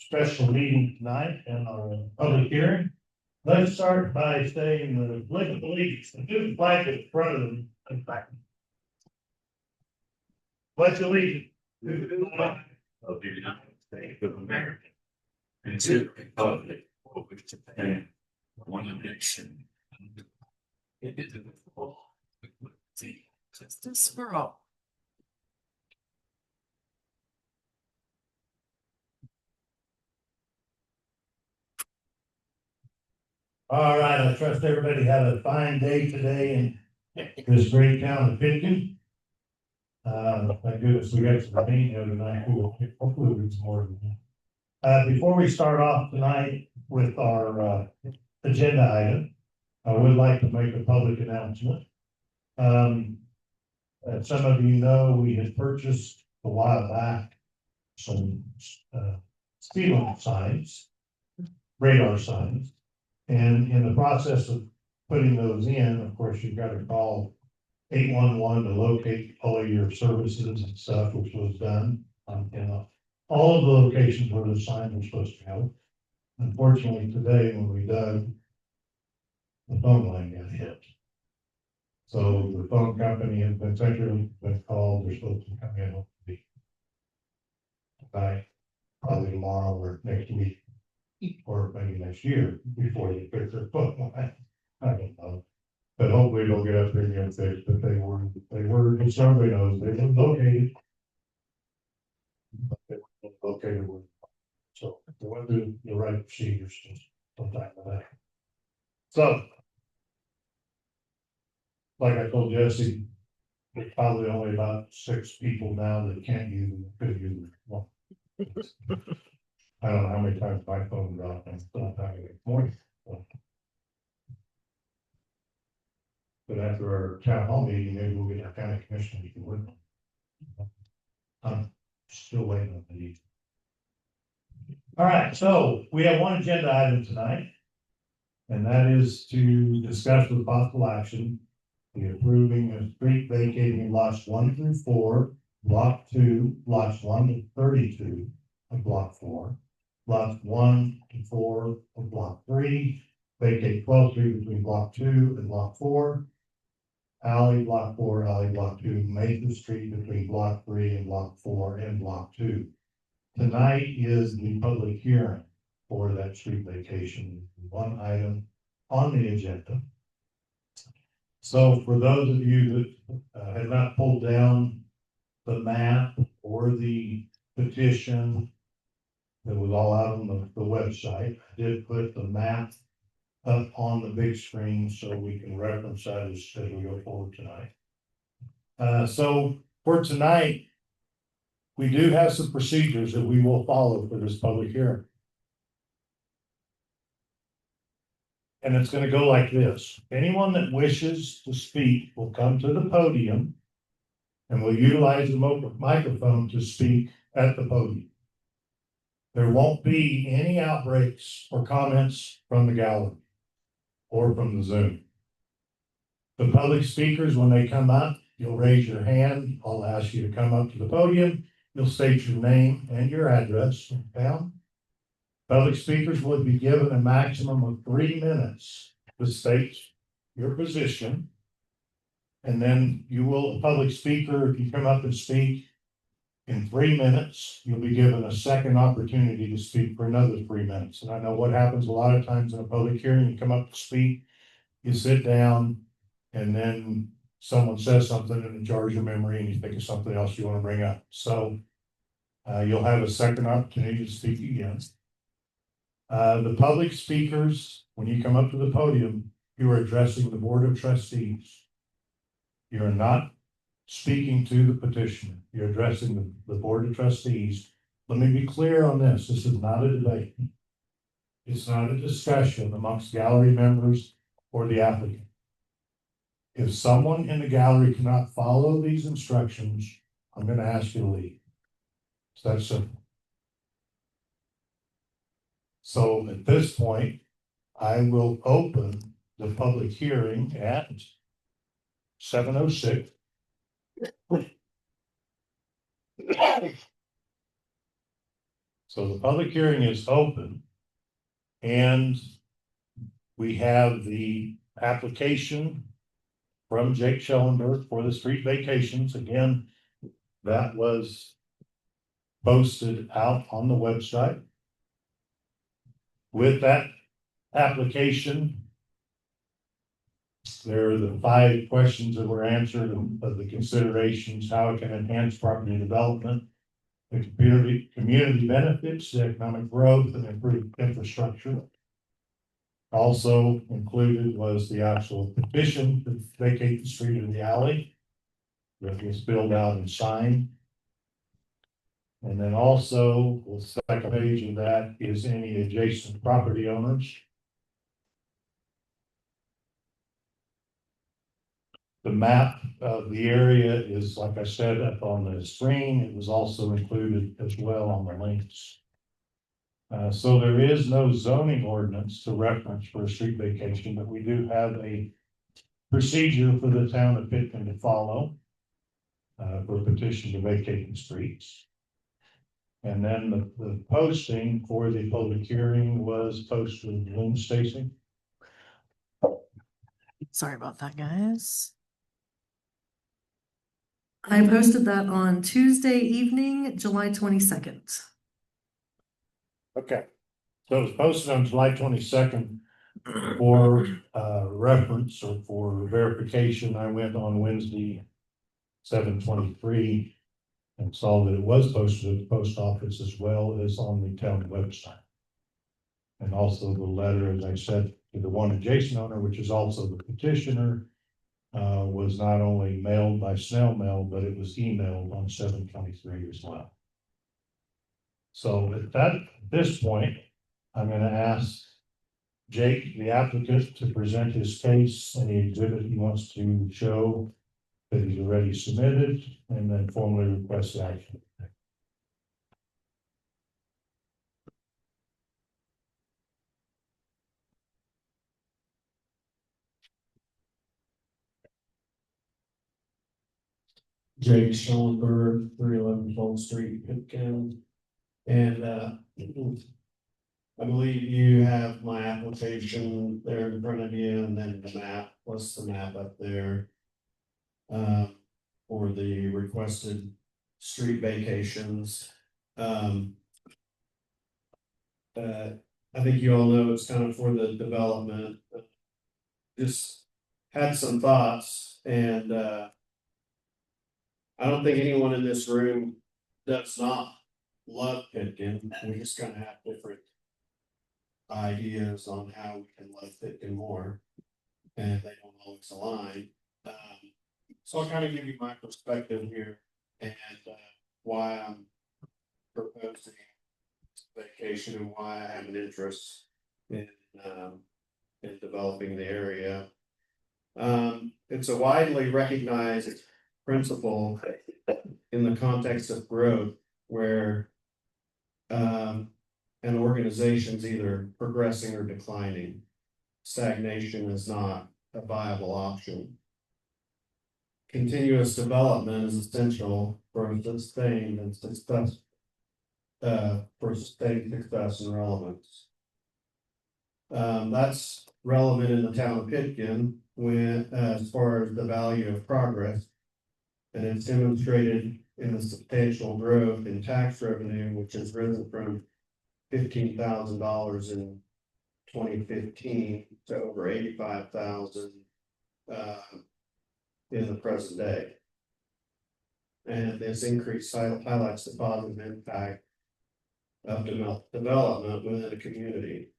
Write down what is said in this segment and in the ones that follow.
special meeting tonight and our public hearing. Let's start by saying the pledge of allegiance, the new flag in front of them. In fact, pledge allegiance to the flag of the United States of America and to the republic for which it stands, one nation, indivisible, with liberty and justice for all. All right, I trust everybody had a fine day today in this great town of Pitkin. Thank goodness we got some rain the other night. Hopefully we'll get some more than that. Before we start off tonight with our agenda item, I would like to make a public announcement. As some of you know, we had purchased a while back some speed limit signs, radar signs. And in the process of putting those in, of course, you've got to call 811 to locate all of your services and stuff, which was done in all of the locations where the sign was supposed to go. Unfortunately, today when we dug, the phone line got hit. So the phone company has been centrally called. They're supposed to come in hopefully tonight, probably tomorrow or next week, or maybe next year before they fix their phone line. I don't know. But hopefully they'll get up there and get fixed, but they were, as everybody knows, they were located. But they were located with, so they went through the right procedures sometime for that. So, like I told Jesse, there's probably only about 6 people now that can't use them, could use them. I don't know how many times my phone dropped and sometime this morning. So. But after our town hall meeting, maybe we'll get our county commission we can work on. I'm still waiting on the. All right, so we have one agenda item tonight. And that is to discuss with possible action the approving of street vacating lots 1 through 4, block 2, lots 1 to 32 of block 4, lots 1 to 4 of block 3, vacate 12th Street between block 2 and block 4, alley block 4, alley block 2, Mason Street between block 3 and block 4 and block 2. Tonight is the public hearing for that street vacation, one item on the agenda. So for those of you that have not pulled down the map or the petition that was all out on the website, I did put the map up on the big screen so we can reference that as we go forward tonight. So for tonight, we do have some procedures that we will follow for this public hearing. And it's going to go like this. Anyone that wishes to speak will come to the podium and will utilize the microphone to speak at the podium. There won't be any outbreaks or comments from the gallery or from the Zoom. The public speakers, when they come up, you'll raise your hand. I'll ask you to come up to the podium. You'll state your name and your address down. Public speakers will be given a maximum of 3 minutes to state your position. And then you will, a public speaker, if you come up and speak in 3 minutes, you'll be given a second opportunity to speak for another 3 minutes. And I know what happens a lot of times in a public hearing, you come up to speak, you sit down, and then someone says something and it jars your memory and you think of something else you want to bring up. So you'll have a second opportunity to speak again. The public speakers, when you come up to the podium, you are addressing the Board of Trustees. You are not speaking to the petitioner. You're addressing the Board of Trustees. Let me be clear on this. This is not a debate. It's not a discussion amongst gallery members or the applicant. If someone in the gallery cannot follow these instructions, I'm going to ask you to leave. It's that simple. So at this point, I will open the public hearing at 7:06. So the public hearing is open. And we have the application from Jake Schellenberg for the street vacations. Again, that was posted out on the website. With that application, there are the 5 questions that were answered of the considerations, how it can enhance property development, the community benefits, the economic growth, and improved infrastructure. Also included was the actual petition to vacate the street or the alley that was filled out and signed. And then also the second page of that is any adjacent property owners. The map of the area is, like I said, up on the screen. It was also included as well on the links. So there is no zoning ordinance to reference for a street vacation, but we do have a procedure for the town of Pitkin to follow for a petition to vacate the streets. And then the posting for the public hearing was posted. Lynn, Stacy. Sorry about that, guys. I posted that on Tuesday evening, July 22nd. Okay, so it was posted on July 22nd for reference or for verification. I went on Wednesday, 7/23, and saw that it was posted at the post office as well as on the town website. And also the letter, as I said, to the one adjacent owner, which is also the petitioner, was not only mailed by snail mail, but it was emailed on 7/23 as well. So at this point, I'm going to ask Jake, the applicant, to present his case, any exhibit he wants to show that he's already submitted, and then formally request action. Jake Schellenberg, 311 12th Street, Pitkin. And I believe you have my application there in front of you, and then the map, plus the map up there for the requested street vacations. I think you all know it's kind of for the development. Just had some thoughts, and I don't think anyone in this room does not love Pitkin. We just kind of have different ideas on how we can love Pitkin more, and they don't always align. So I'll kind of give you my perspective here and why I'm proposing vacation and why I have an interest in developing the area. It's a widely recognized principle in the context of growth where an organization's either progressing or declining. Stagnation is not a viable option. Continuous development is essential for sustained success and relevance. That's relevant in the town of Pitkin when, as far as the value of progress, and it's demonstrated in the substantial growth in tax revenue, which has risen from $15,000 in 2015 to over $85,000 in the present day. And this increase highlights the positive impact of development within a community.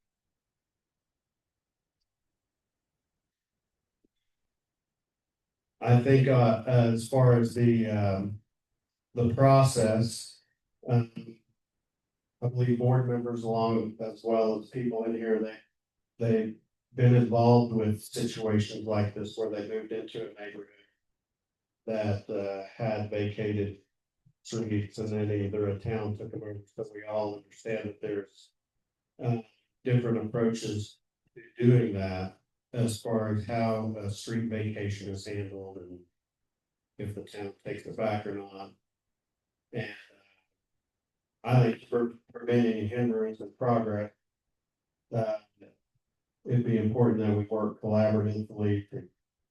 I think as far as the process, I believe board members along as well as people in here, they've been involved with situations like this where they moved into a neighborhood that had vacated streets, and then either a town took them over. So we all understand that there's different approaches to doing that as far as how a street vacation is handled and if the town takes it back or not. And I think for preventing hindrance of progress, it'd be important that we work collaboratively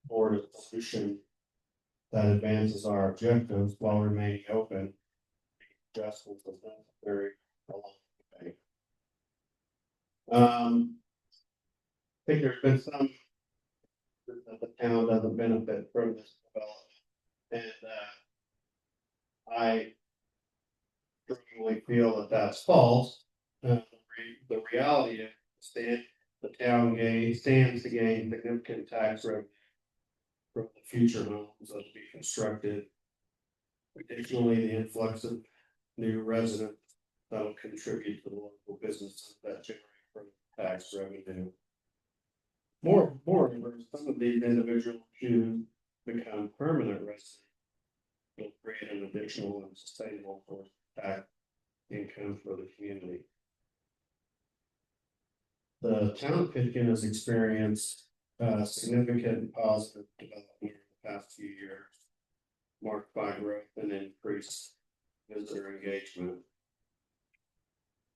toward a solution that advances our objectives while remaining open. Adjustments as necessary along the way. I think there's been some that the town doesn't benefit from this development, and I strongly feel that that's false. The reality is the town stands to gain significant tax revenue from the future homes that will be constructed. Additionally, the influx of new residents that will contribute to the local businesses that generate from tax revenue. Moreover, some of these individuals who become permanent residents will create an additional and sustainable source of tax income for the community. The town of Pitkin has experienced significant positive development in the past few years, marked by growth and increased visitor engagement.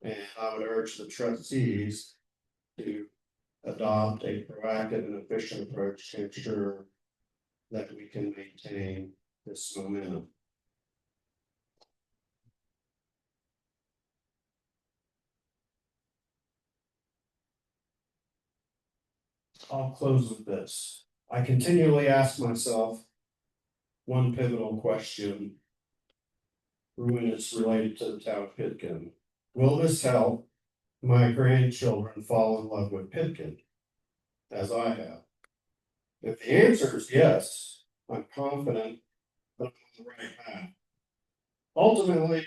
And I would urge the trustees to adopt a proactive and efficient approach to ensure that we can maintain this momentum. I'll close with this. I continually ask myself one pivotal question when it's related to the town of Pitkin. Will this help my grandchildren fall in love with Pitkin as I have? If the answer is yes, I'm confident that I'm on the right path. Ultimately,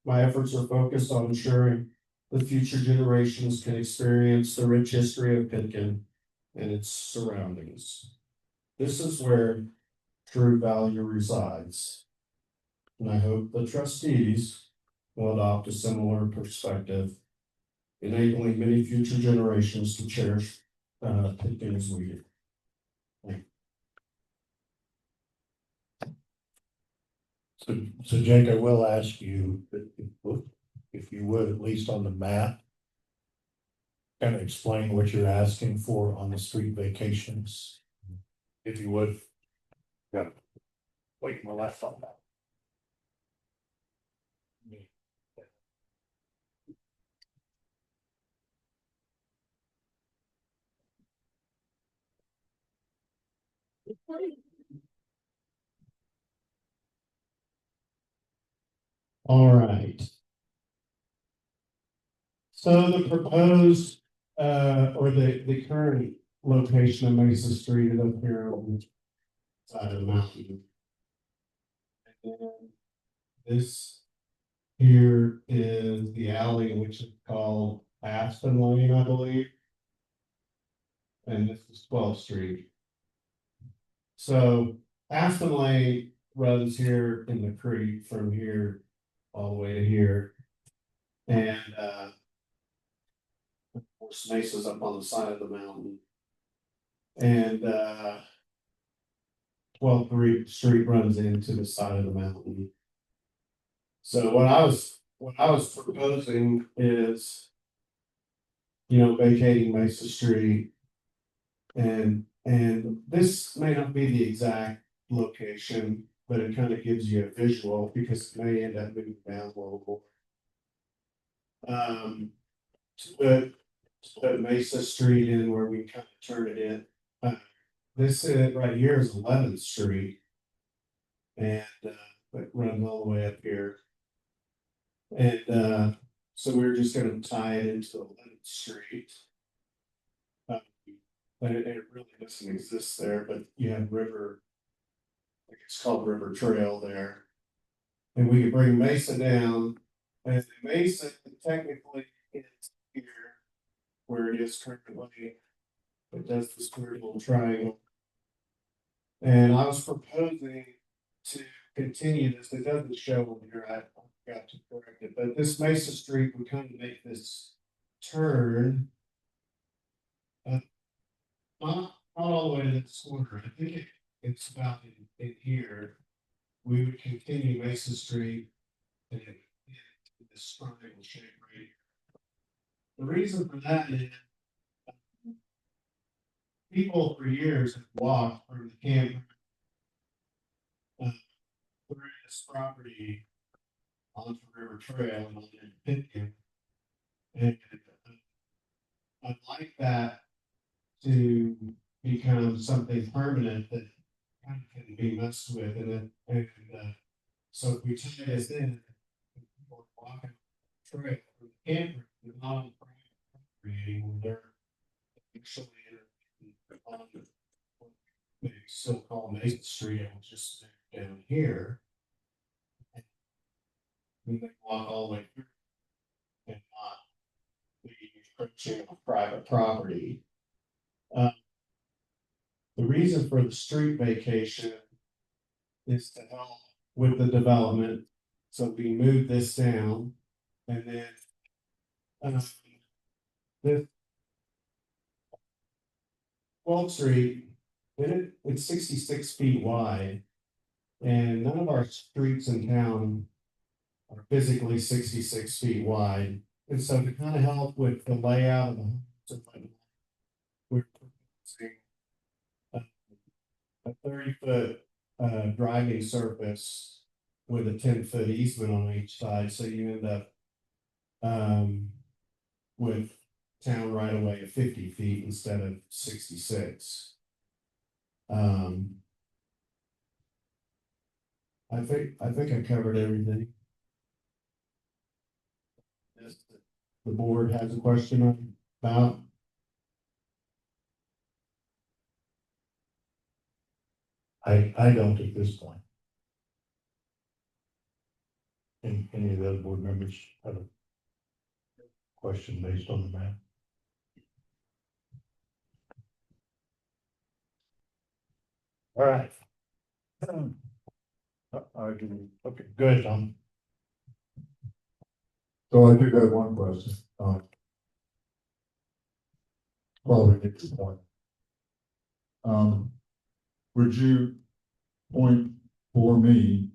my efforts are focused on ensuring that future generations can experience the rich history of Pitkin and its surroundings. This is where true value resides. And I hope the trustees will adopt a similar perspective, enabling many future generations to cherish Pitkin as we do. Thank you. So Jake, I will ask you, if you would, at least on the map, kind of explain what you're asking for on the street vacations, if you would. Yeah. Wait, my last thought. All right. So the proposed, or the current location of Mesa Street is up here on the side of the mountain. And this here is the alley, which is called Aspen Lane, I believe. And this is 12th Street. So Aspen Lane runs here in the creek from here all the way to here. And of course, Mesa's up on the side of the mountain. And 12th Street runs into the side of the mountain. So what I was proposing is, vacating Mesa Street, and this may not be the exact location, but it kind of gives you a visual because it may end up moving down a little more. To put Mesa Street in where we kind of turn it in. This right here is 11th Street, and it runs all the way up here. And so we're just going to tie it into 11th Street. But it really doesn't exist there, but you have river, like it's called River Trail there. And we could bring Mesa down, and Mesa technically is here where it is currently. It does this weird little triangle. And I was proposing to continue this. It doesn't show on here. I forgot to correct it, but this Mesa Street would kind of make this turn. Not all the way to this corner. I think it's about in here. We would continue Mesa Street and this triangle shape right here. The reason for that is people for years have walked from the campground through this property onto River Trail and onto Pitkin. And I'd like that to become something permanent that kind of can be messed with, so if we tie this in, people are walking the trail from the campground, they're not on private property anymore, they're actually on what they still call Mason Street, and just down here. And they walk all the way through and not be encroaching on private property. The reason for the street vacation is to help with the development. So we move this down and then this 12th Street, it's 66 feet wide. And none of our streets in town are physically 66 feet wide. And so to kind of help with the layout of the homes, we're proposing a 30-foot driving surface with a 10-foot easement on each side, so you end up with town right away of 50 feet instead of 66. I think I covered everything. Yes, the board has a question about. I don't at this point. Any of the other board members have a question based on the map? All right. Okay, good, Tom. So I do have one question. Probably get to the point. Would you point for me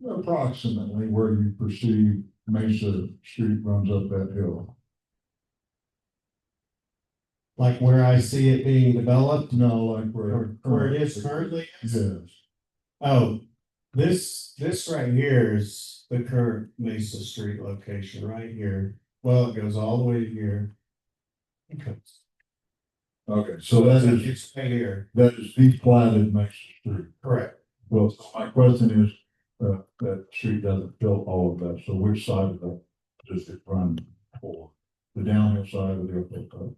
approximately where you perceive Mesa Street runs up that hill? Like where I see it being developed, No, like where it is currently? Yes. Oh, this right here is the current Mesa Street location right here. Well, it goes all the way to here. It comes. Okay, so that is, It's right here. that is the platted Mesa Street. Correct. Well, so my question is, that street doesn't fill all of that, so which side of that does it run for? The downhill side or the uphill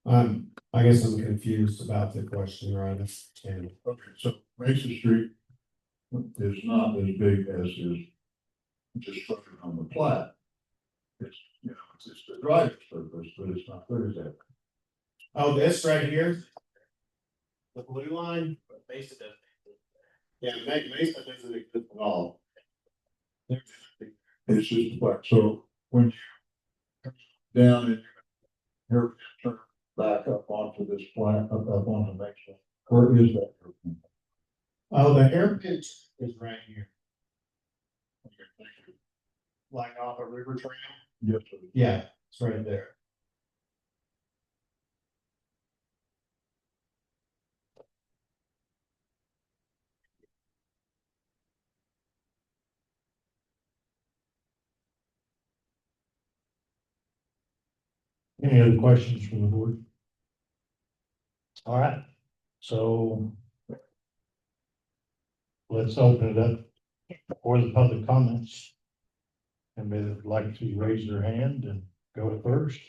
side? I guess I'm confused about the question, right? And Okay, so Mesa Street is not as big as is just structured on the plat. It's, it's the driving surface, but it's not clear as that. oh, this right here, the blue line, Mesa doesn't. Yeah, Mesa doesn't exist at all. It's just black. So when you come down and you're turn back up onto this plat, up onto Mesa, where is that? Oh, the hairpin is right here, Okay, thank you. like off a river trail. Yes, sir. Yeah, it's right there. Any other questions from the board? All right, so let's open it up for the public comments. Anybody that would like to raise their hand and go first?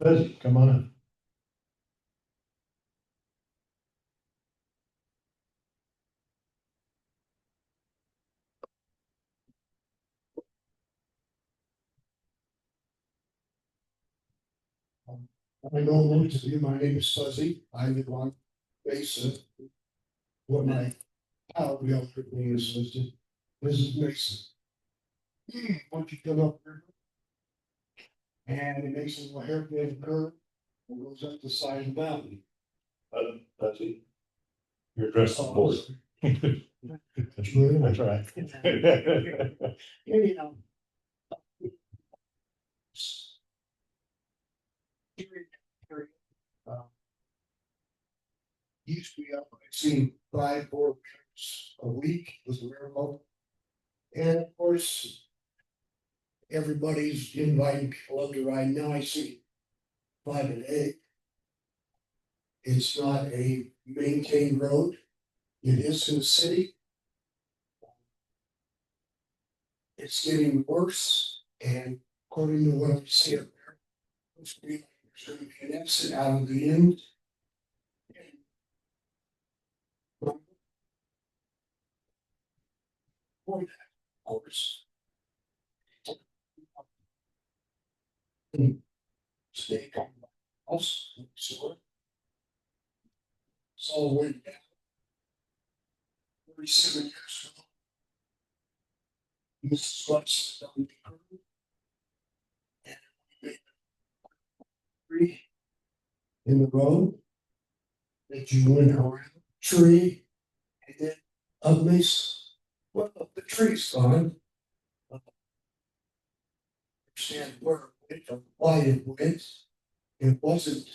Buzzy, come on up. I don't want to be, my name is Fuzzy, I live on Mesa. What my power bill name is listed, this is Mesa. Once you come up here. And it makes a little hairpin curve, and goes up the side of the mountain. Buzzy, You're addressing the board. That's right. Anyhow. Uh, Used to be up, I've seen 5, 4 trips a week was the railroad. And of course. Everybody's inviting people up to ride, now I see 5 and 8. It's not a maintained road, it is in the city. It's getting worse, and according to what I see up there, there's gonna be an exit out of the end. For that, of course. Stake on the house, sewer. So went down. 37 years ago. Mrs. Lutz on the crew. And we made tree in the road that you went around tree and then up Mesa. Well, the tree's gone. Understand where it went, why it went. It wasn't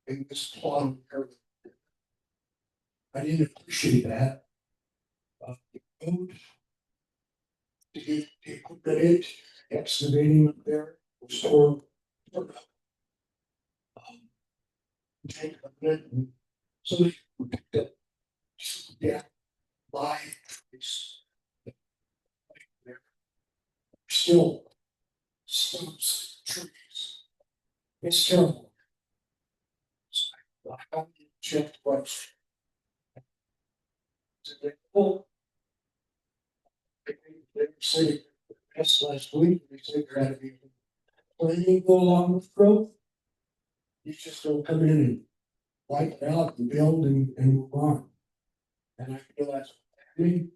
in this plot area. I didn't appreciate that. The road to get the equipment in, excavating up there was for. Take a bit and somebody picked up. Yeah, live trees. Still, stumps, trees. It's terrible. So I have to check what's. Well, they were saying that's last week, they said there had to be planning go along with growth. You just don't come in and wipe it out and build and move on. And I feel that's happening.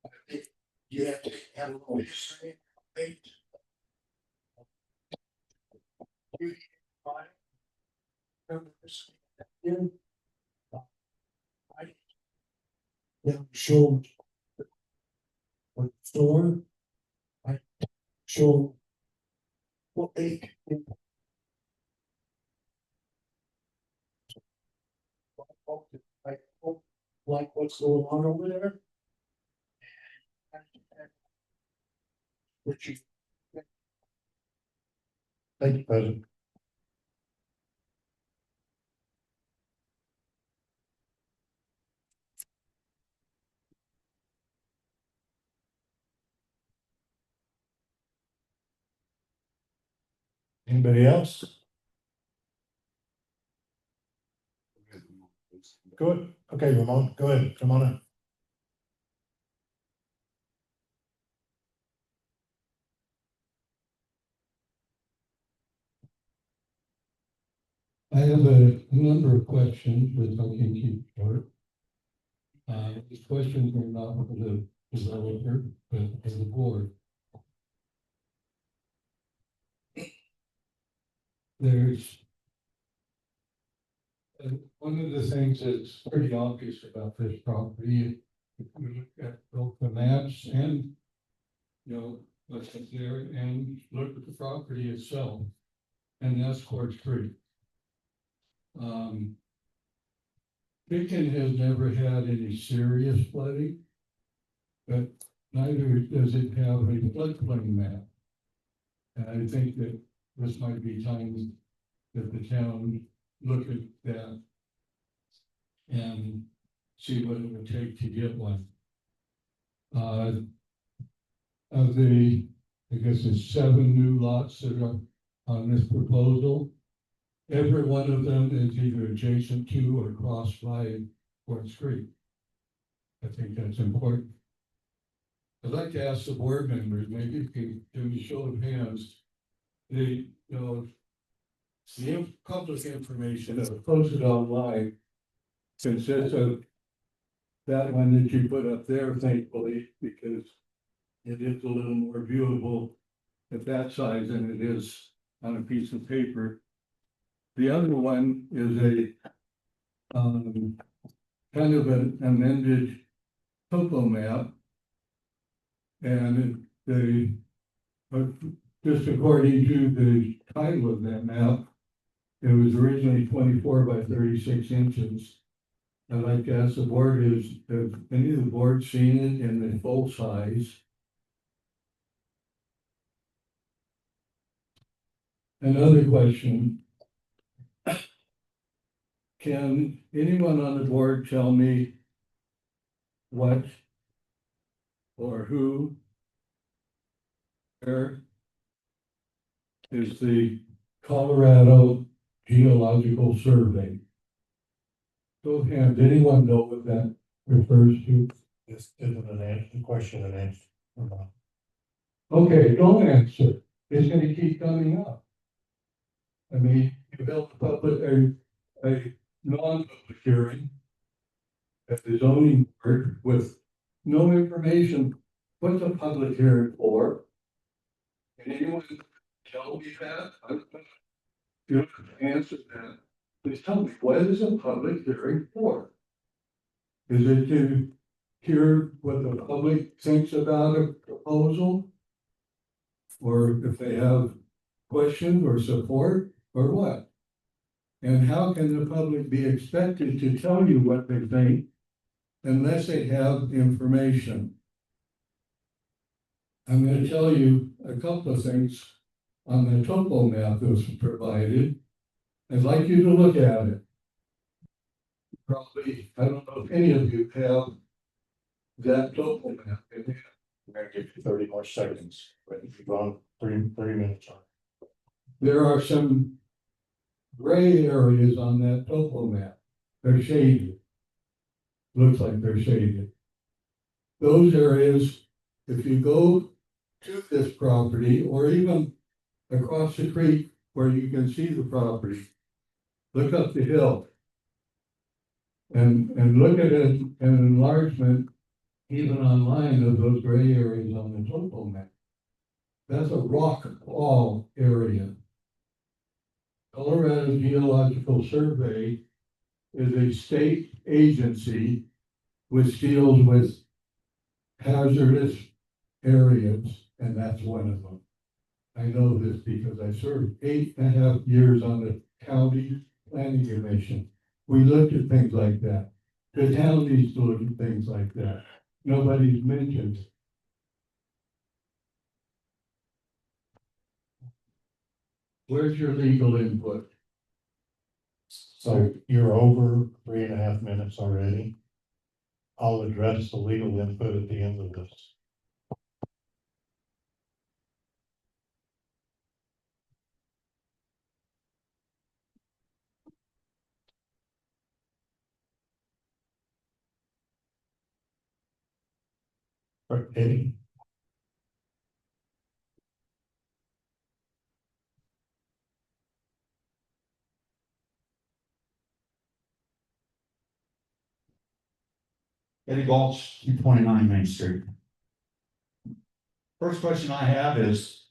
I think you have to have a little history, right? You find. Remember this again. I never showed what store. I showed what they can. Like what's going on over there. Which you. Thank you, President. Anybody else? Good. Okay, Ramon, go ahead. Come on in. I have a number of questions, which I can keep short. These questions are not for the developer, but for the board. There's one of the things that's pretty obvious about this property, if we look at both the maps and, you know, what's up there, and look at the property itself, and that's Quartz Creek. Pitkin has never had any serious flooding, but neither does it have a floodplain map. And I think that this might be time that the town look at that and see what it would take to get one. Of the, I guess there's 7 new lots that are on this proposal. Every one of them is either adjacent to or crossed by Quartz Creek. I think that's important. I'd like to ask the board members, maybe if you can give me a show of hands, the public information that was posted online consists of that one that you put up there, thankfully, because it is a little more viewable at that size than it is on a piece of paper. The other one is kind of an amended topo map. And just according to the title of that map, it was originally 24 by 36 inches. I'd like to ask the board, have any of the board seen it in the full size? Another question. Can anyone on the board tell me what or who where is the Colorado Geological Survey? Show of hands, anyone know what that refers to? This isn't an answer, question and answer. Okay, don't answer. It's gonna keep coming up. I mean, you held a non-public hearing at the zoning board with no information. What's a public hearing for? Can anyone tell me that? You don't have to answer that. Please tell me, what is a public hearing for? Is it to hear what the public thinks about a proposal? Or if they have questions or support, or what? And how can the public be expected to tell you what they think unless they have information? I'm going to tell you a couple of things on the topo map that was provided. I'd like you to look at it. Probably, I don't know if any of you have that topo map in there. I'm gonna give you 30 more seconds, but if you've gone 30 minutes on. There are some gray areas on that topo map. They're shaded. Looks like they're shaded. Those areas, if you go to this property or even across the creek where you can see the property, look up the hill and look at an enlargement even online of those gray areas on the topo map. That's a rock wall area. Colorado Geological Survey is a state agency which deals with hazardous areas, and that's one of them. I know this because I served 8.5 years on the county planning commission. We looked at things like that. The town needs to look at things like that. Nobody's mentioned. Where's your legal input? So you're over 3.5 minutes already. I'll address the legal input at the end of this. All right, Eddie? Eddie Balch, 229 Main Street. First question I have is,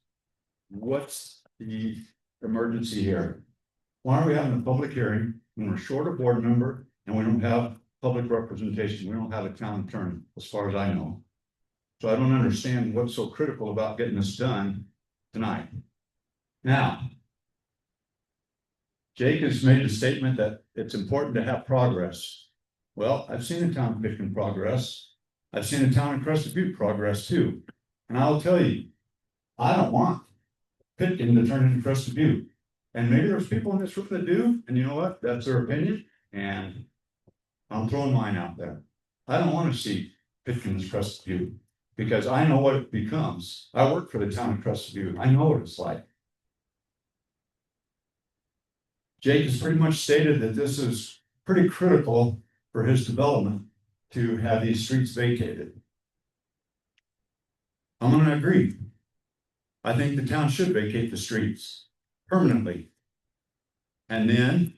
what's the emergency here? Why are we having a public hearing when we're short a board member and we don't have public representation? We don't have a town attorney, as far as I know. So I don't understand what's so critical about getting this done tonight. Now, Jake has made the statement that it's important to have progress. Well, I've seen the town of Pitkin progress. I've seen the town of Crested Butte progress too. And I'll tell you, I don't want Pitkin to turn into Crested Butte. And maybe there's people in this room that do, and you know what? That's their opinion. And I'm throwing mine out there. I don't want to see Pitkin as Crested Butte because I know what it becomes. I work for the town of Crested Butte. I know what it's like. Jake has pretty much stated that this is pretty critical for his development to have these streets vacated. I'm going to agree. I think the town should vacate the streets permanently. And then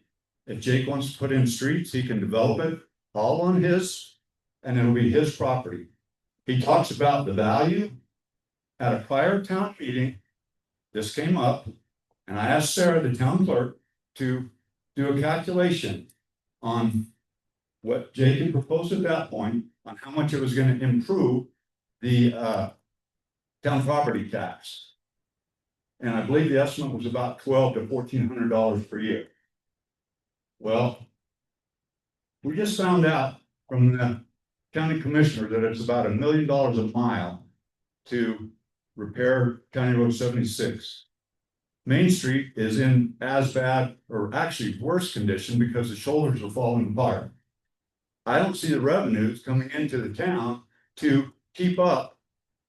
if Jake wants to put in streets, he can develop it all on his, and it'll be his property. He talks about the value at a prior town meeting. This came up, and I asked Sarah, the town clerk, to do a calculation on what Jacob proposed at that point, on how much it was gonna improve the town property tax. And I believe the estimate was about $1,200 to $1,400 per year. Well, we just found out from the county commissioner that it's about $1 million a mile to repair County Road 76. Main Street is in as bad or actually worse condition because the shoulders are falling apart. I don't see the revenues coming into the town to keep up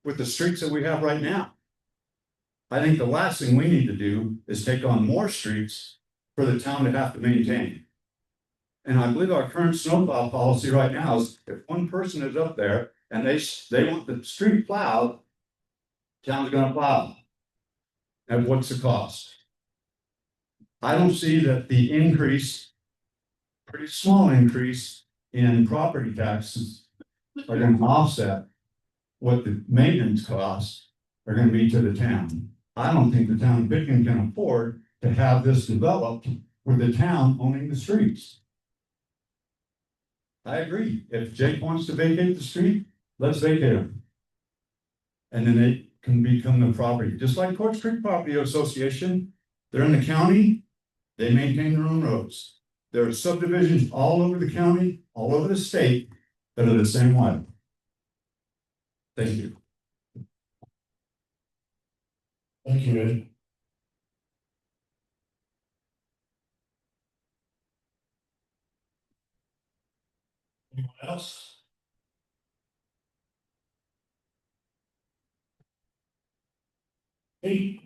with the streets that we have right now. I think the last thing we need to do is take on more streets for the town to have to maintain. And I believe our current snowplow policy right now is if one person is up there and they want the street plowed, town's gonna plow. And what's the cost? I don't see that the increase, pretty small increase in property taxes are gonna offset what the maintenance costs are gonna be to the town. I don't think the town of Pitkin can afford to have this developed with the town owning the streets. I agree. If Jake wants to vacate the street, let's vacate them. And then it can become the property, just like Court Creek Property Association. They're in the county, they maintain their own roads. There are subdivisions all over the county, all over the state that are the same way. Thank you. Thank you, Ed. Anyone else? Hey.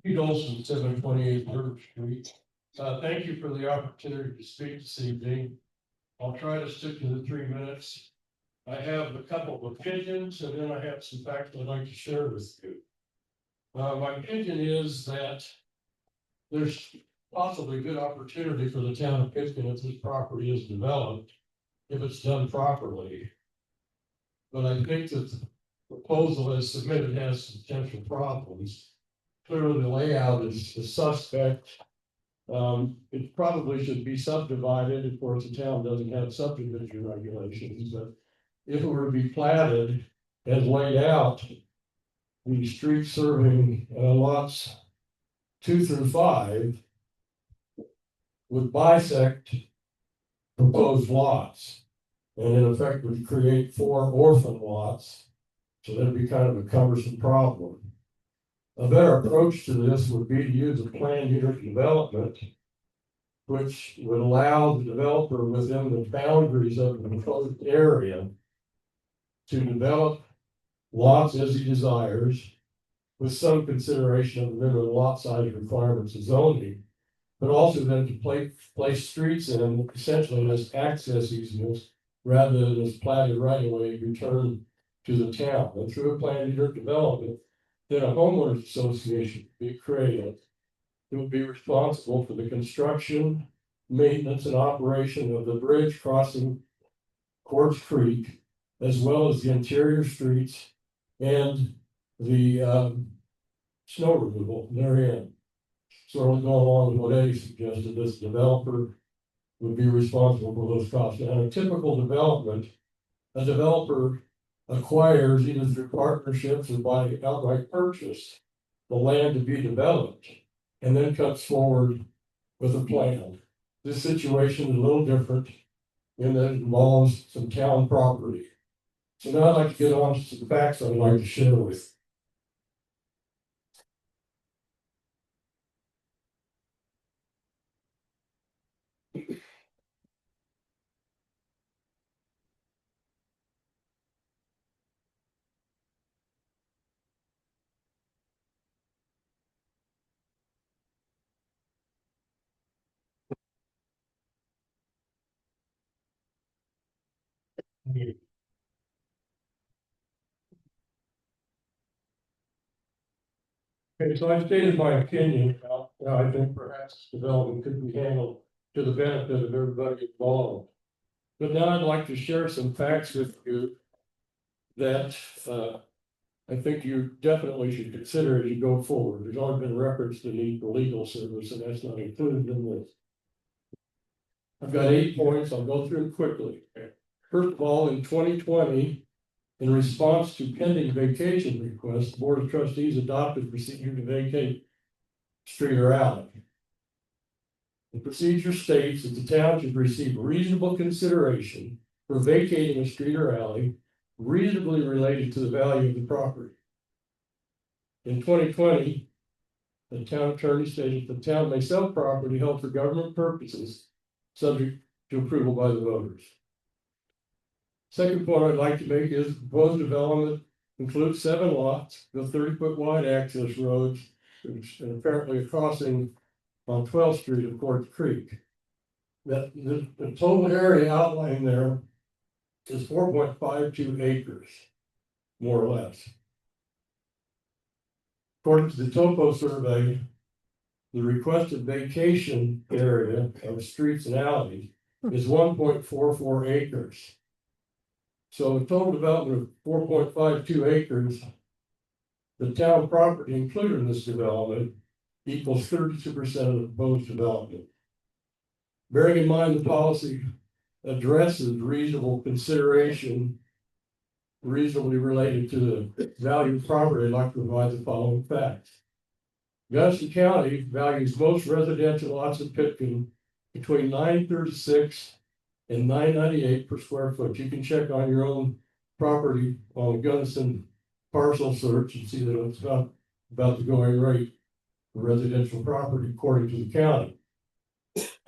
Pete Olson, 728 Third Street. Thank you for the opportunity to speak this evening. I'll try to stick to the 3 minutes. I have a couple of opinions and then I have some facts I'd like to share with you. My opinion is that there's possibly good opportunity for the town of Pitkin if this property is developed, if it's done properly. But I think that the proposal as submitted has some potential problems. Clearly, the layout is suspect. It probably should be subdivided. Of course, the town doesn't have subdivision regulations, but if it were to be platted as laid out, the street serving lots 2 through 5 would bisect proposed lots, and in effect would create 4 orphan lots. So that'd be kind of a cumbersome problem. A better approach to this would be to use a planned unit development, which would allow the developer within the boundaries of the proposed area to develop lots as he desires, with some consideration of the minimum lot size requirements of zoning, but also then to place streets in essentially as access easements rather than as platted right away return to the town. And through a planned unit development, then a homeowners association would be created. It would be responsible for the construction, maintenance, and operation of the bridge crossing Quartz Creek, as well as the interior streets and the snow removal therein. Sort of going along with what Eddie suggested, this developer would be responsible for those costs. And a typical development, a developer acquires either through partnerships or by outright purchase the land to be developed, and then comes forward with a plan. This situation is a little different in that it involves some town property. So now I'd like to get on to the facts I'd like to share with. Okay, so I stated my opinion about how I think perhaps development could be handled to the benefit of everybody involved. But now I'd like to share some facts with you that I think you definitely should consider as you go forward. There's already been reference to need for legal service, and that's not included in this. I've got 8 points. I'll go through them quickly. First of all, in 2020, in response to pending vacation requests, the Board of Trustees adopted procedure to vacate street or alley. The procedure states that the town should receive reasonable consideration for vacating a street or alley reasonably related to the value of the property. In 2020, the town attorney stated the town may sell property held for government purposes, subject to approval by the voters. Second point I'd like to make is the proposed development includes 7 lots with 30-foot wide access roads, and apparently a crossing on 12th Street of Court Creek. That the total area outlined there is 4.52 acres, more or less. According to the topo survey, the requested vacation area of streets and alleys is 1.44 acres. So the total development of 4.52 acres, the town property included in this development equals 32% of the proposed development. Bearing in mind the policy addresses reasonable consideration reasonably related to the value of property, I'd like to provide the following facts. Gunnison County values most residential lots in Pitkin between $9.36 and $9.98 per square foot. You can check on your own property on the Gunnison parcel search and see that it's about the going rate for residential property according to the county.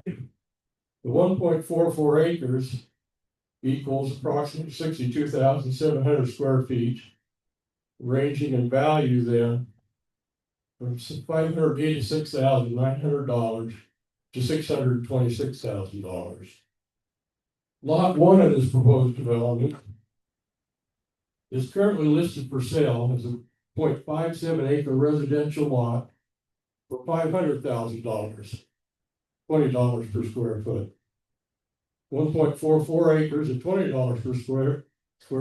The 1.44 acres equals approximately 62,700 square feet, ranging in value then from $586,900 to $626,000. Lot 1 of this proposed development is currently listed for sale as a 0.57 acre residential lot for $500,000, $20 per square foot. 1.44 acres at $20 per square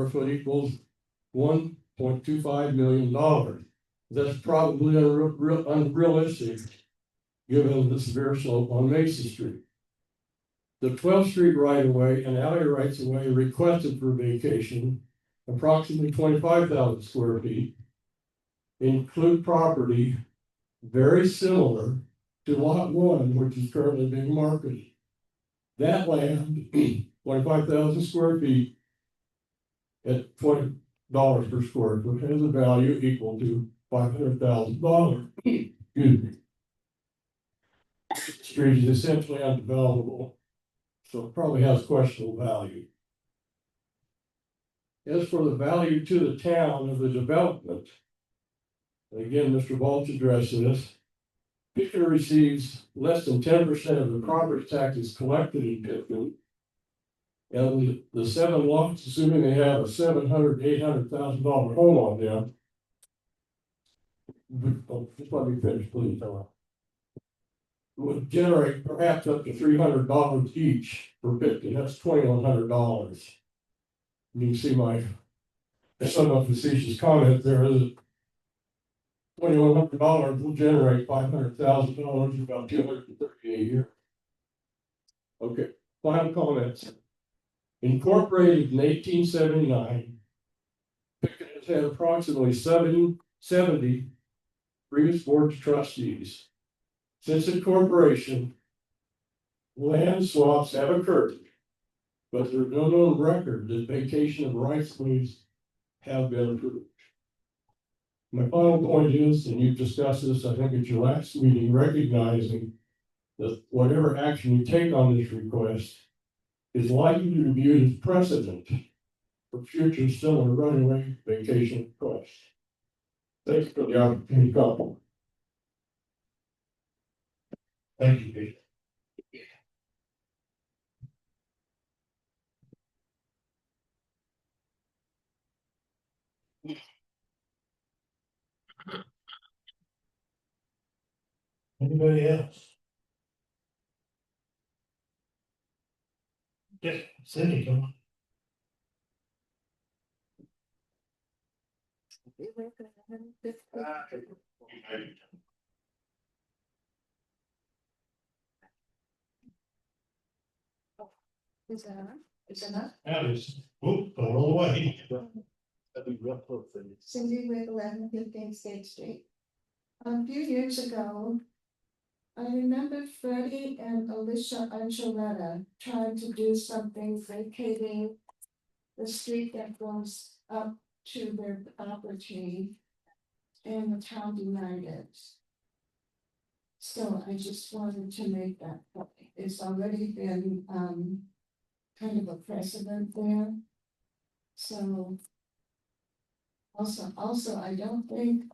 foot equals $1.25 million. That's probably unrealistic given the severe slope on Mason Street. The 12th Street right of way and alley rights of way requested for vacation, approximately 25,000 square feet, include property very similar to lot 1, which is currently being marketed. That land, 25,000 square feet at $20 per square foot has a value equal to $500,000. Excuse me. The street is essentially undevelopable, so it probably has questionable value. As for the value to the town of the development, again, Mr. Balch addressed this. Pitkin receives less than 10% of the property taxes collected in Pitkin. And the 7 lots, assuming they have a $700,000 to $800,000 home on them. Just let me finish, please. Would generate perhaps up to $300 each for Pitkin. That's $2,100. You can see my somewhat facetious comment there is $2,100 will generate $500,000, about $230 a year. Okay, final comments. Incorporated in 1879, Pitkin has had approximately 70 previous board of trustees. Since incorporation, land swaps have occurred, but there's no known record that vacation of rights of ways have been approved. My final point is, and you've discussed this, I think at your last meeting, recognizing that whatever action you take on this request is likely to be viewed as precedent for future similar runaway vacation requests. Thank you for the opportunity to come. Thank you, Pete. Anybody else? Yes, Cindy, come on. Is that enough? Is enough? That is, whoop, throw it all away. Cindy with 1115 State Street. A few years ago, I remember Freddie and Alicia Archuleta trying to do something vacating the street that goes up to their property, and the town denied it. So I just wanted to make that point. It's already been kind of a precedent there. So also, I don't think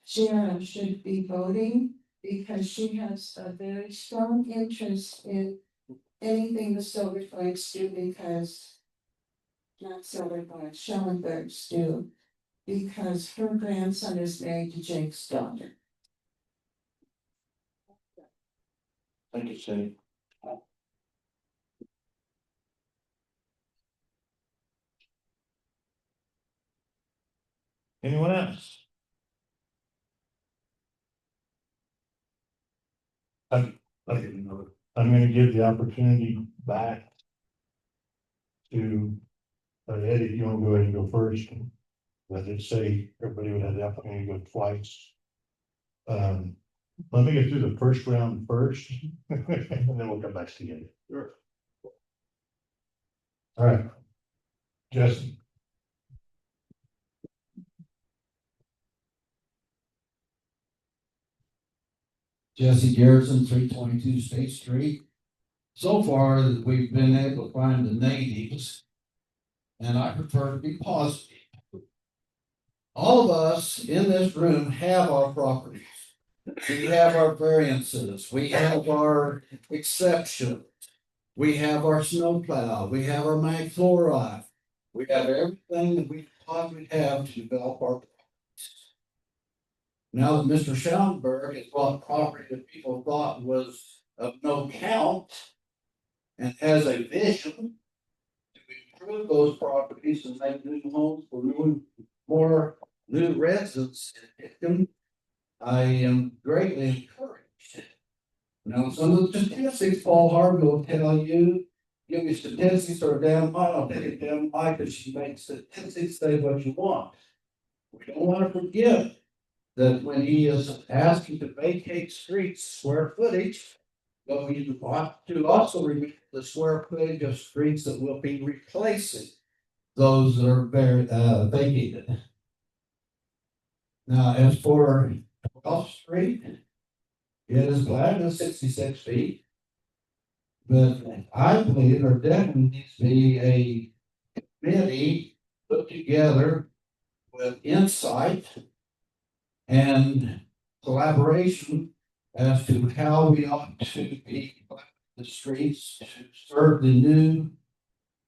Sharon should be voting because she has a very strong interest in anything the Silverflags do because not Silverflags, Schellenbergs do, because her grandson is married to Jake's daughter. Thank you, Cindy. Anyone else? I'm gonna give the opportunity back to Eddie, if you wanna go ahead and go first. Let it say everybody would have the opportunity to go twice. Let me get through the first round first, and then we'll come back to you. Sure. All right. Jesse. Jesse Garrison, 322 State Street. So far, we've been able to find the negatives, and I prefer to be positive. All of us in this room have our properties. We have our variances, we have our exceptions, we have our snowplow, we have our mag chloride. We have everything that we possibly have to develop our properties. Now that Mr. Schellenberg has bought property that people thought was of no count and has a vision to improve those properties and make new homes for more new residents in Pitkin, I am greatly encouraged. Now, some of the statistics Paul Harvey will tell you, give me statistics or a damn mine, I'll take it down Mike, because she makes statistics say what you want. We don't want to forget that when he is asking to vacate streets, square footage, but we want to also remove the square footage of streets that will be replacing those that are vacated. Now, as for 12th Street, it is glad than 66 feet. But I believe there definitely needs to be a committee put together with insight and collaboration as to how we ought to be the streets to serve the new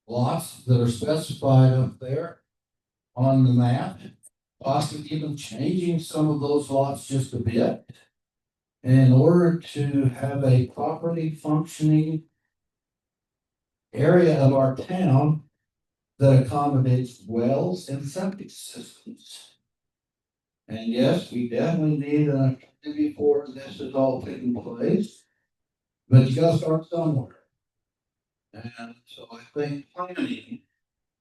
lots that are specified up there on the map, possibly even changing some of those lots just a bit in order to have a properly functioning area of our town that accommodates wells and septic systems. And yes, we definitely need an activity before this is all taking place, but you gotta start somewhere. And so I think planning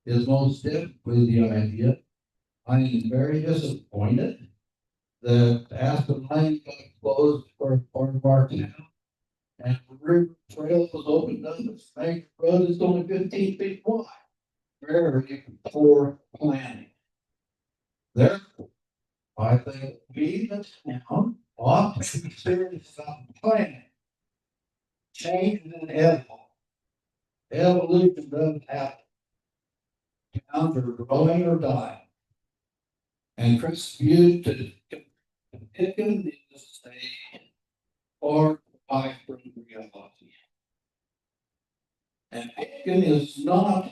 is most definitely the idea. I am very disappointed that Aspen Lane got closed for part of our town. And the river trail was opened up, this main road is only 15 feet wide. Very poor planning. Therefore, I think we, the town, ought to be serious about planning. Change is inevitable. Evolution doesn't happen. Towns are growing or dying. And Chris viewed to Pitkin is a far high from reality. And Pitkin is not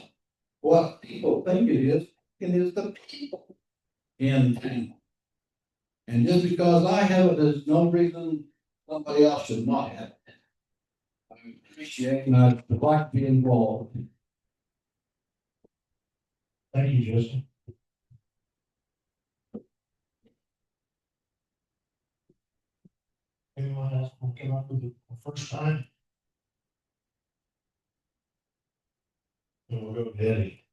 what people think it is. Pitkin is the people in town. And just because I have it, there's no reason somebody else should not have it. appreciate and I'd like to be involved. Thank you, Justin. Anyone else will come up with it the first time? And we'll go to Eddie.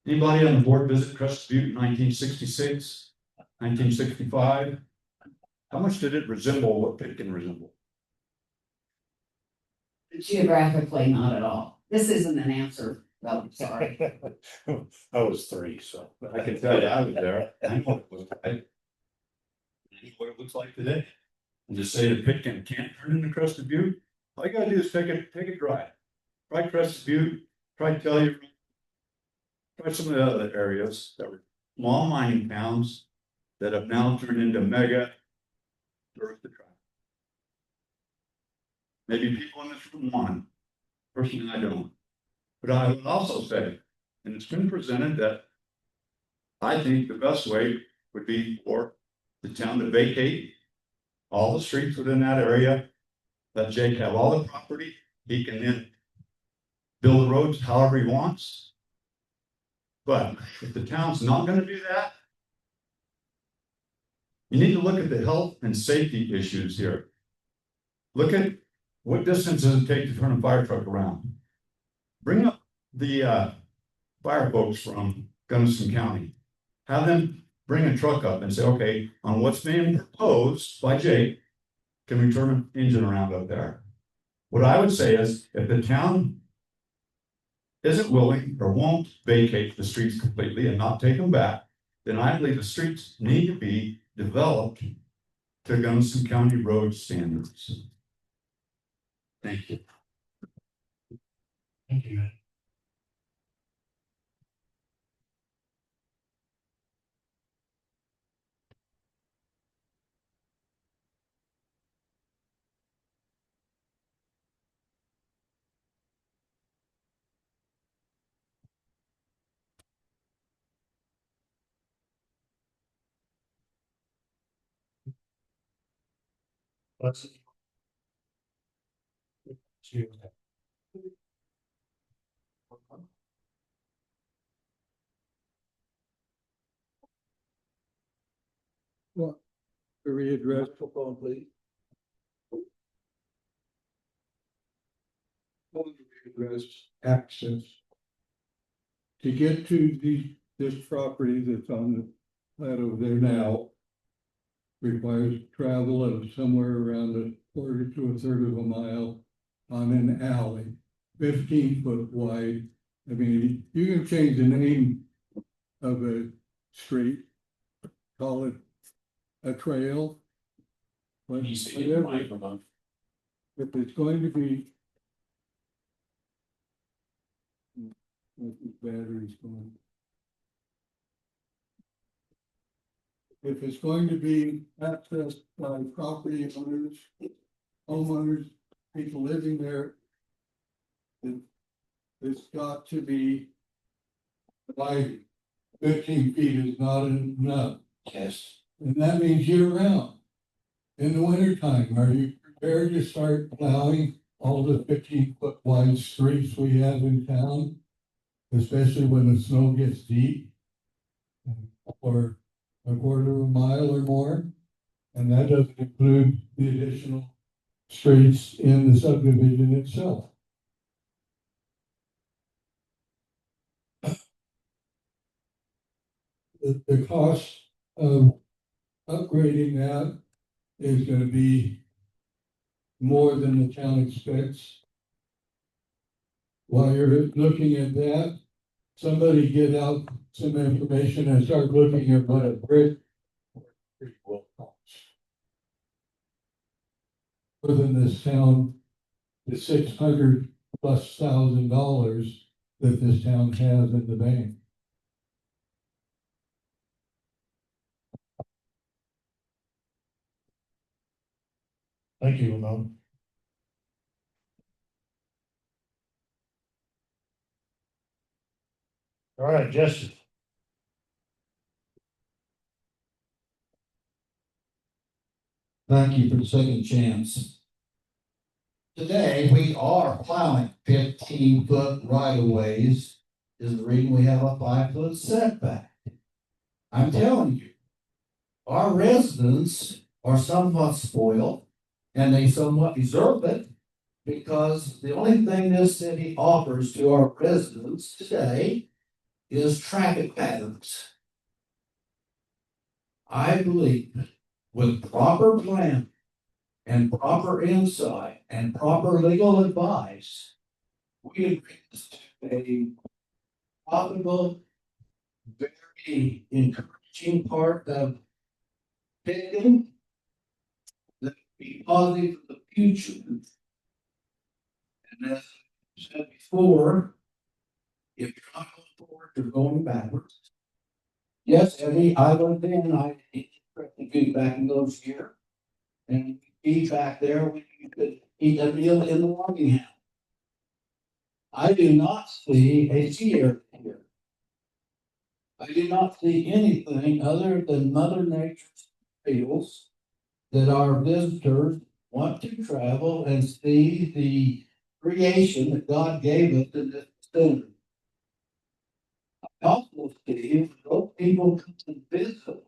Anybody on the board visit Crescent Butte in 1966, 1965? How much did it resemble what Pitkin resembled? Geographically, not at all. This isn't an answer, though, sorry. I was 3, so. I can tell you, I was there. I know what it was like. I know what it looks like today. And to say that Pitkin can't turn into Crescent Butte, all you gotta do is take a drive. Try Crescent Butte, try Telluride, try some of the other areas that were small mining towns that have now turned into mega tourist attractions. Maybe people in this room want it. Personally, I don't. But I would also say, and it's been presented that I think the best way would be for the town to vacate all the streets within that area. Let Jake have all the property. He can then build the roads however he wants. But if the town's not going to do that, you need to look at the health and safety issues here. Look at what distance does it take to turn a fire truck around? Bring up the fire folks from Gunnison County. Have them bring a truck up and say, okay, on what's being proposed by Jake, can we turn an engine around up there? What I would say is, if the town isn't willing or won't vacate the streets completely and not take them back, then I believe the streets need to be developed to Gunnison County road standards. Thank you. Thank you. Let's see. Well, to readdress the phone, please. Address access. To get to this property that's on the plat over there now requires travel of somewhere around a quarter to a third of a mile on an alley, 15-foot wide. I mean, you can change the name of a street, call it a trail. Whatever. If it's going to be. Batteries going. If it's going to be accessed by property owners, homeowners, people living there, then it's got to be like 15 feet is not enough. Yes. And that means year round. In the wintertime, are you prepared to start plowing all the 15-foot wide streets we have in town? Especially when the snow gets deep or a quarter of a mile or more. And that doesn't include the additional streets in the subdivision itself. The cost of upgrading that is going to be more than the town expects. While you're looking at that, somebody get out some information and start looking at what a brick will cost. Within this town, the $600,000+ that this town has in the bank. Thank you, Ramon. All right, Jesse. Thank you for the second chance. Today, we are plowing 15-foot right of ways is the reason we have a 5-foot setback. I'm telling you, our residents are somewhat spoiled and they somewhat deserve it because the only thing this city offers to our residents today is traffic patterns. I believe with proper plan and proper insight and proper legal advice, we can bring this to a profitable, very encouraging part of Pitkin that will be positive for the future. And as I said before, if you're not going forward, you're going backwards. Yes, Eddie, I went in, I did back in those years. And eat back there, we could eat a meal in the logging house. I do not see a ski area here. I do not see anything other than Mother Nature's trails that our visitors want to travel and see the creation that God gave us in this center. I also see those people come to visit.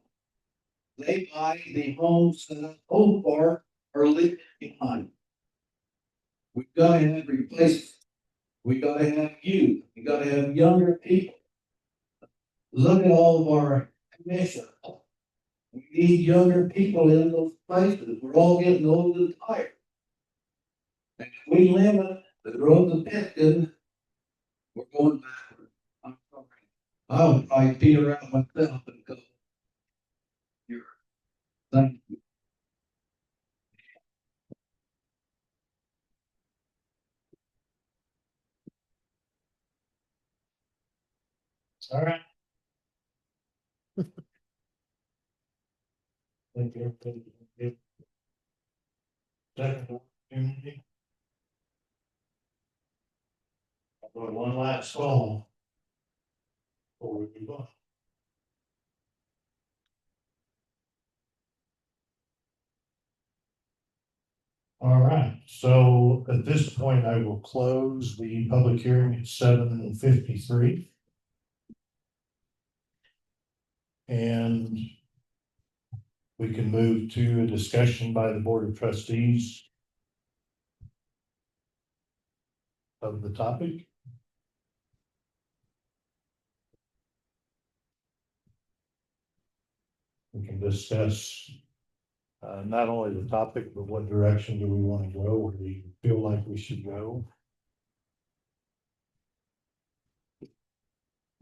They buy the homes that so far are leaving behind. We've got to have replacement. We got to have youth. We got to have younger people. Look at all of our commissions. We need younger people in those places. We're all getting old and tired. And if we limit the growth of Pitkin, we're going backward. I'm sorry. I'll probably peter out myself and go here. Thank you. All right. Thank you. Second opportunity. I'll go one last call. Before we move on. All right, so at this point, I will close the public hearing at 7:53. And we can move to a discussion by the Board of Trustees of the topic. We can discuss not only the topic, but what direction do we want to go, or do we feel like we should go?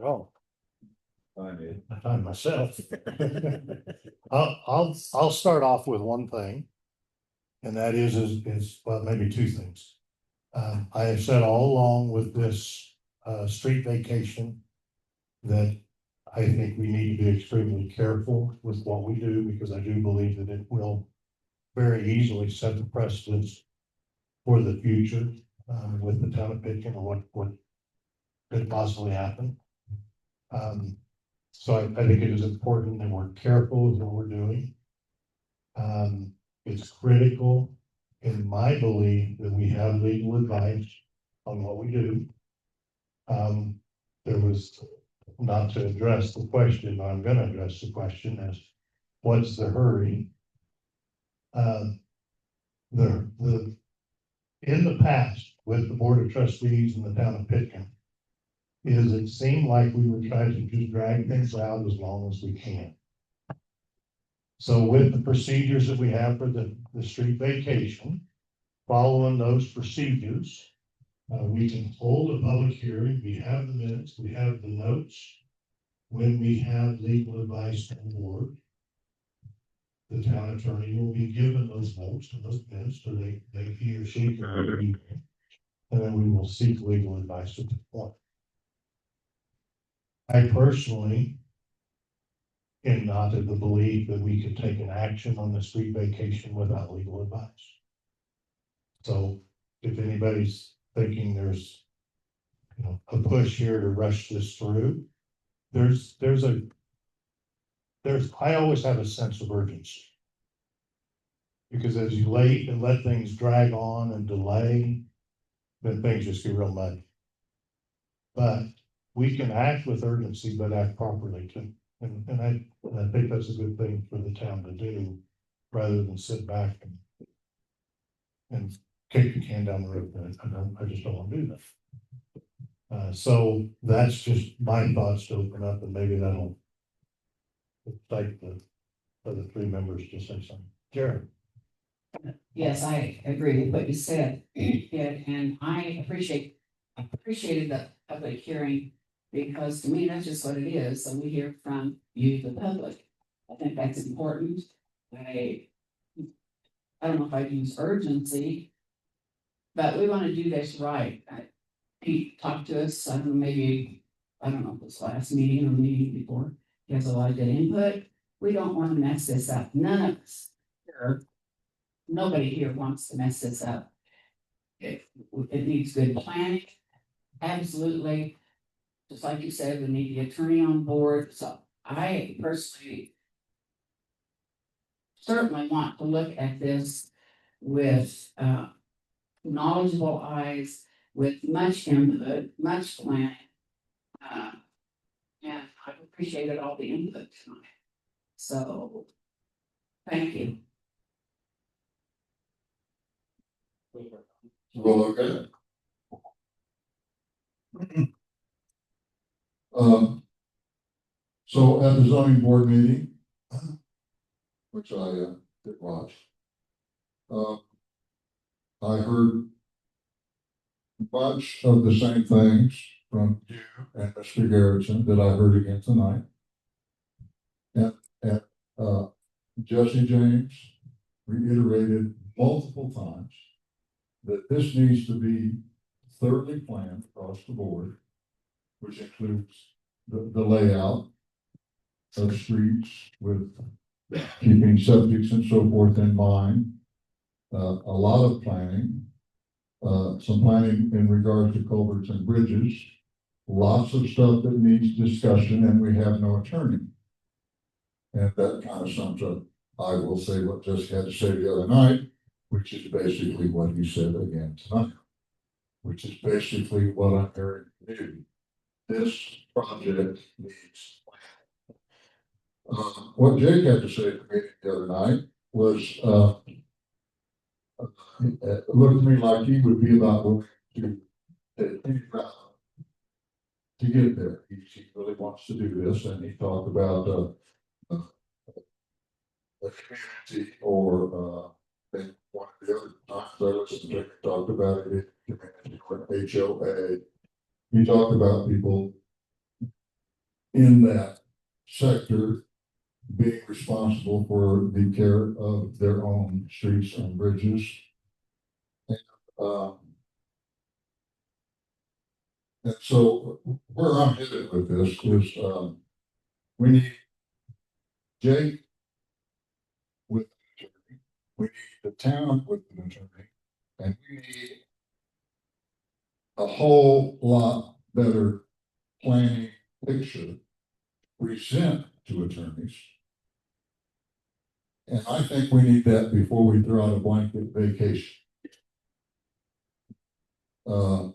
Oh, I find myself. I'll start off with one thing, and that is well, maybe two things. I have said all along with this street vacation that I think we need to be extremely careful with what we do, because I do believe that it will very easily set the precedence for the future with the town of Pitkin, or what could possibly happen. So I think it is important that we're careful with what we're doing. It's critical in my belief that we have legal advice on what we do. There was, not to address the question, but I'm going to address the question as what's the hurry? In the past with the Board of Trustees in the town of Pitkin, is it seemed like we were trying to just drag things out as long as we can. So with the procedures that we have for the street vacation, following those procedures, we can hold a public hearing. We have the minutes, we have the notes. When we have legal advice from the board, the town attorney will be given those notes and those minutes, so he or she can review them. And then we will seek legal advice at the point. I personally am not of the belief that we could take an action on the street vacation without legal advice. So if anybody's thinking there's a push here to rush this through, I always have a sense of urgency. Because as you late and let things drag on and delay, then things just get real muddy. But we can act with urgency, but act properly too. And I think that's a good thing for the town to do, rather than sit back and kick the can down the road. I just don't want to do that. So that's just my thoughts to open up, and maybe that'll excite the other three members to say something. Jared? Yes, I agree with what you said, and I appreciated the public hearing, because to me, that's just what it is, so we hear from you, the public. I think that's important. I don't know if I'd use urgency, but we want to do this right. Pete talked to us, I don't know, maybe, I don't know if it was last meeting or meeting before, he has a lot of good input. We don't want to mess this up, none of us here. Nobody here wants to mess this up. It needs good planning, absolutely. Just like you said, we need the attorney on board, so I personally certainly want to look at this with knowledgeable eyes, with much input, much planning. And I've appreciated all the input tonight. So, thank you. Well, okay. So at the zoning board meeting, which I did watch, I heard a bunch of the same things from you and Mr. Garrettson that I heard again tonight. And Jesse James reiterated multiple times that this needs to be thoroughly planned across the board, which includes the layout of streets with keeping subjects and so forth in mind. A lot of planning, some planning in regards to culverts and bridges, lots of stuff that needs discussion, and we have no attorney. And that kind of sums up, I will say what Jesse had to say the other night, which is basically what he said again tonight, which is basically what I'm hearing from you. This project needs plan. What Jake had to say at the meeting the other night was, it looked to me like he would be about willing to take any route to get there. He really wants to do this, and he talked about a community, or one of the other times I listened to him talked about it, community or HOA. He talked about people in that sector being responsible for the care of their own streets and bridges. And so where I'm headed with this is, we need Jake with an attorney, we need the town with an attorney, and we need a whole lot better planning picture present to attorneys. And I think we need that before we throw out a blanket vacation. A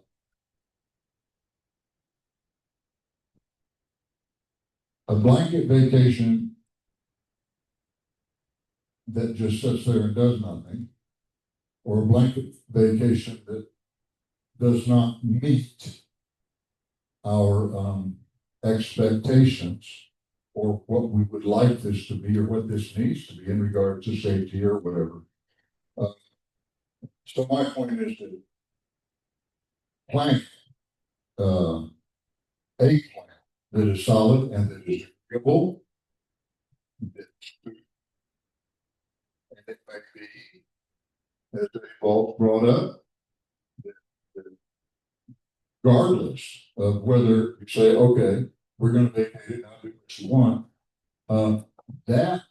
blanket vacation that just sits there and does nothing, or a blanket vacation that does not meet our expectations, or what we would like this to be, or what this needs to be in regard to safety or whatever. So my point is to plan a plan that is solid and that is agreeable. And it might be, as they both brought up, regardless of whether you say, okay, we're going to vacate it, now do what you want, that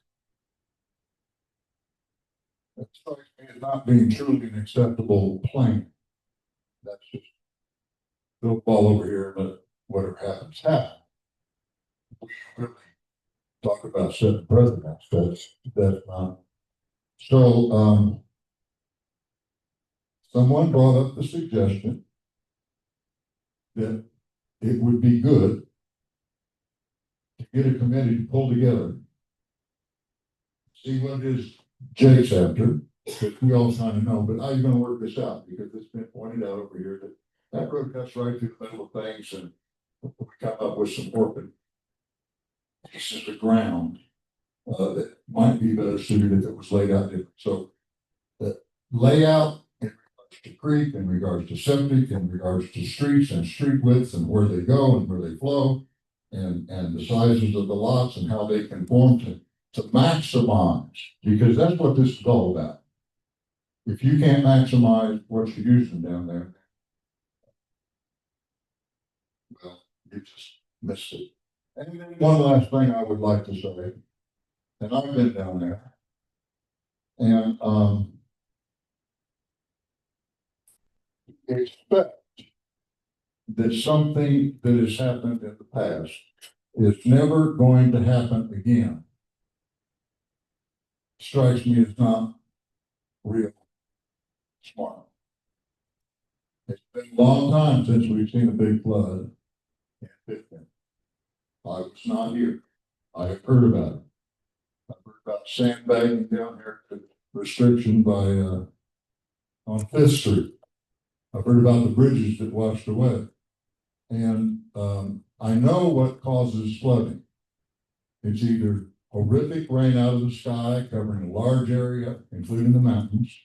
strikes me as not being truly an acceptable plan. That's just throw the ball over here and let whatever happens happen. talk about setting precedents, that's not. So, someone brought up the suggestion that it would be good to get a committee to pull together, see what it is Jake's after, because we all kind of know, but how are you gonna work this out? Because it's been pointed out over here that that road cuts right through the middle of things, and we come up with some orphan pieces of ground that might be better suited if it was laid out different. So the layout in regards to creek, in regards to septic, in regards to streets and street widths and where they go and where they flow, and the sizes of the lots and how they conform to maximize, because that's what this is all about. If you can't maximize what you're using down there, well, you just missed it. And then one last thing I would like to say, and I've been down there, and expect that something that has happened in the past is never going to happen again. Strikes me as not real smart. It's been a long time since we've seen a big flood in Pitkin. I was not here. I have heard about it. I've heard about sandbagging down here, the restriction by on Fifth Street. I've heard about the bridges that washed away. And I know what causes flooding. It's either horrific rain out of the sky covering a large area, including the mountains,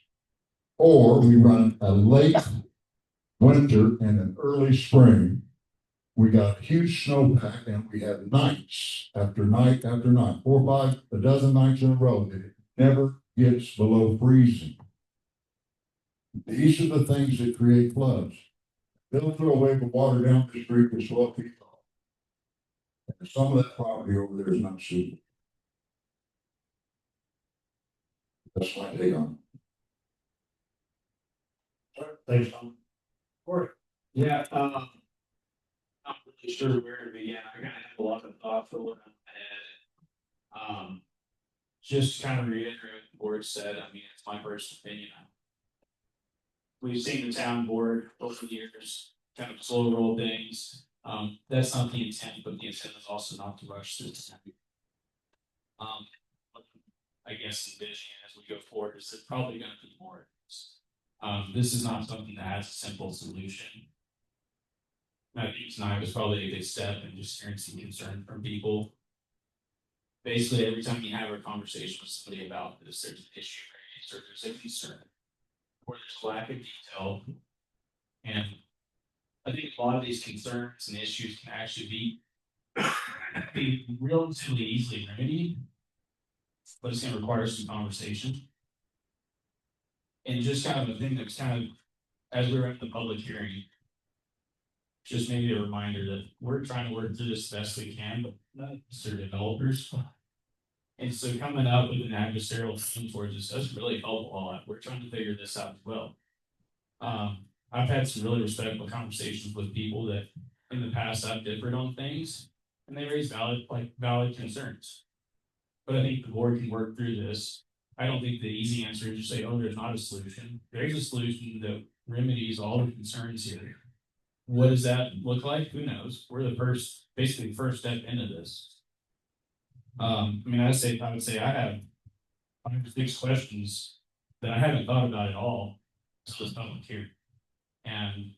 or we run a late winter and an early spring. We got huge snowpack, and we have nights after night after night, 4 or 5, a dozen nights in a row that it never gets below freezing. These are the things that create floods. They'll throw away the water down the street that's 12 feet tall. And some of that property over there is not suitable. That's my take on it. Thanks, Tom. Corey. Yeah, not really sure where to begin. I kind of have a lot of thoughts over in my head. Just kind of reiterate what the board said. I mean, it's my personal opinion. We've seen the town board over the years kind of slow roll things. That's not the intent, but the intent is also not to rush through this. I guess envisioning as we go forward is there's probably going to be more. This is not something that has a simple solution. I think tonight was probably a good step in just hearing some concern from people. Basically, every time you have a conversation with somebody about this, there's an issue raised or there's a concern, or there's a lack of detail. And I think a lot of these concerns and issues can actually be relatively easily remedied, but it's going to require some conversation. And just kind of a thing that's kind of, as we were at the public hearing, just maybe a reminder that we're trying to work through this best we can, but not necessarily developers. And so coming up with an adversarial thing towards us doesn't really help a lot. We're trying to figure this out as well. I've had some really respectful conversations with people that in the past I've differed on things, and they raise valid concerns. But I think the board can work through this. I don't think the easy answer is to say, oh, there's not a solution. There's a solution that remedies all the concerns here. What does that look like? Who knows? We're the basically the first step into this. I mean, I would say I have 5 or 6 questions that I haven't thought about at all until this public hearing. And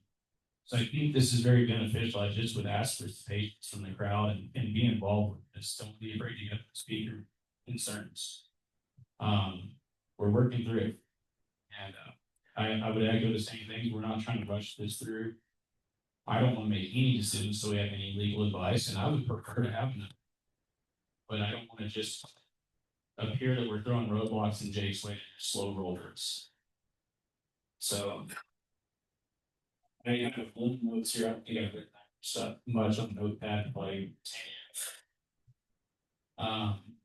so I think this is very beneficial. I just would ask for patience from the crowd and be involved with this. Don't be afraid to speak your concerns. We're working through it. And I would echo the same thing. We're not trying to rush this through. I don't want to make any decisions so we have any legal advice, and I would prefer to have none. But I don't want to just appear that we're throwing roadblocks in Jake's way to slow rollers. So I have little notes here. I don't think I've written stuff much on Notepad, like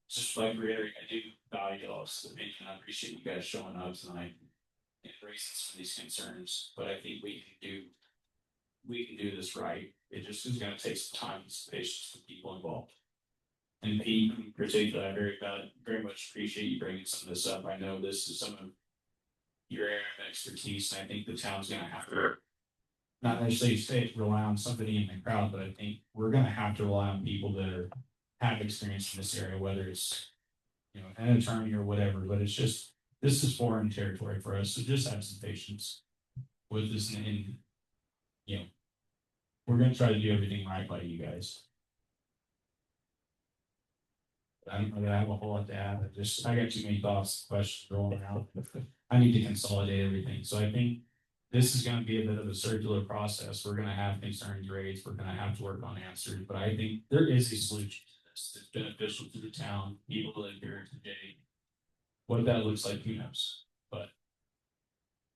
just like reiterate, I do value y'all's opinion. I appreciate you guys showing up tonight and raising some of these concerns. But I think we can do this right. It just is going to take some time and some patience from people involved. And Pete in particular, very much appreciate you bringing some of this up. I know this is some of your area of expertise, and I think the town's gonna have to not necessarily rely on somebody in the crowd, but I think we're gonna have to rely on people that have experience in this area, whether it's, you know, an attorney or whatever, but it's just, this is foreign territory for us, so just have some patience with this and you know, we're gonna try to do everything right by you guys. I don't know that I have a whole lot to add, I got too many thoughts, questions rolling around. I need to consolidate everything, so I think this is gonna be a bit of a circular process. We're gonna have concerns raised, we're gonna have to work on answers, but I think there is a solution to this that's beneficial to the town, people who live here today. What that looks like, who knows, but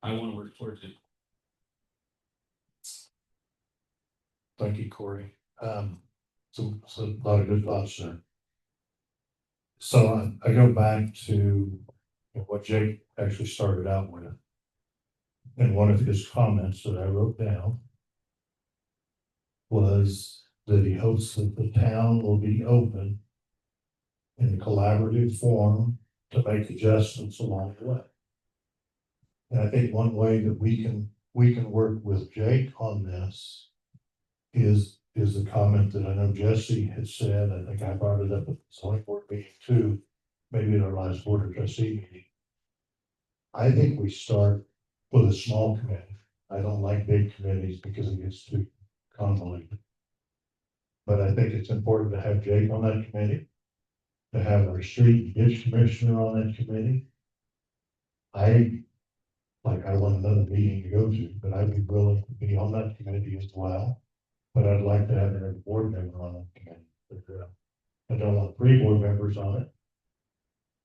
I wanna work towards it. Thank you, Corey. So a lot of good thoughts there. So I go back to what Jake actually started out with. And one of his comments that I wrote down was that he hopes that the town will be open in a collaborative forum to make adjustments along the way. And I think one way that we can work with Jake on this is the comment that I know Jesse had said. I think I brought it up at the select board meeting too, maybe at our last board of trustee meeting. I think we start with a small committee. I don't like big committees because it gets too convoluted. But I think it's important to have Jake on that committee, to have our street and ditch commissioner on that committee. I want another meeting to go to, but I'd be willing to be on that committee as well. But I'd like to have another board member on that committee. But, I don't want 3 board members on it.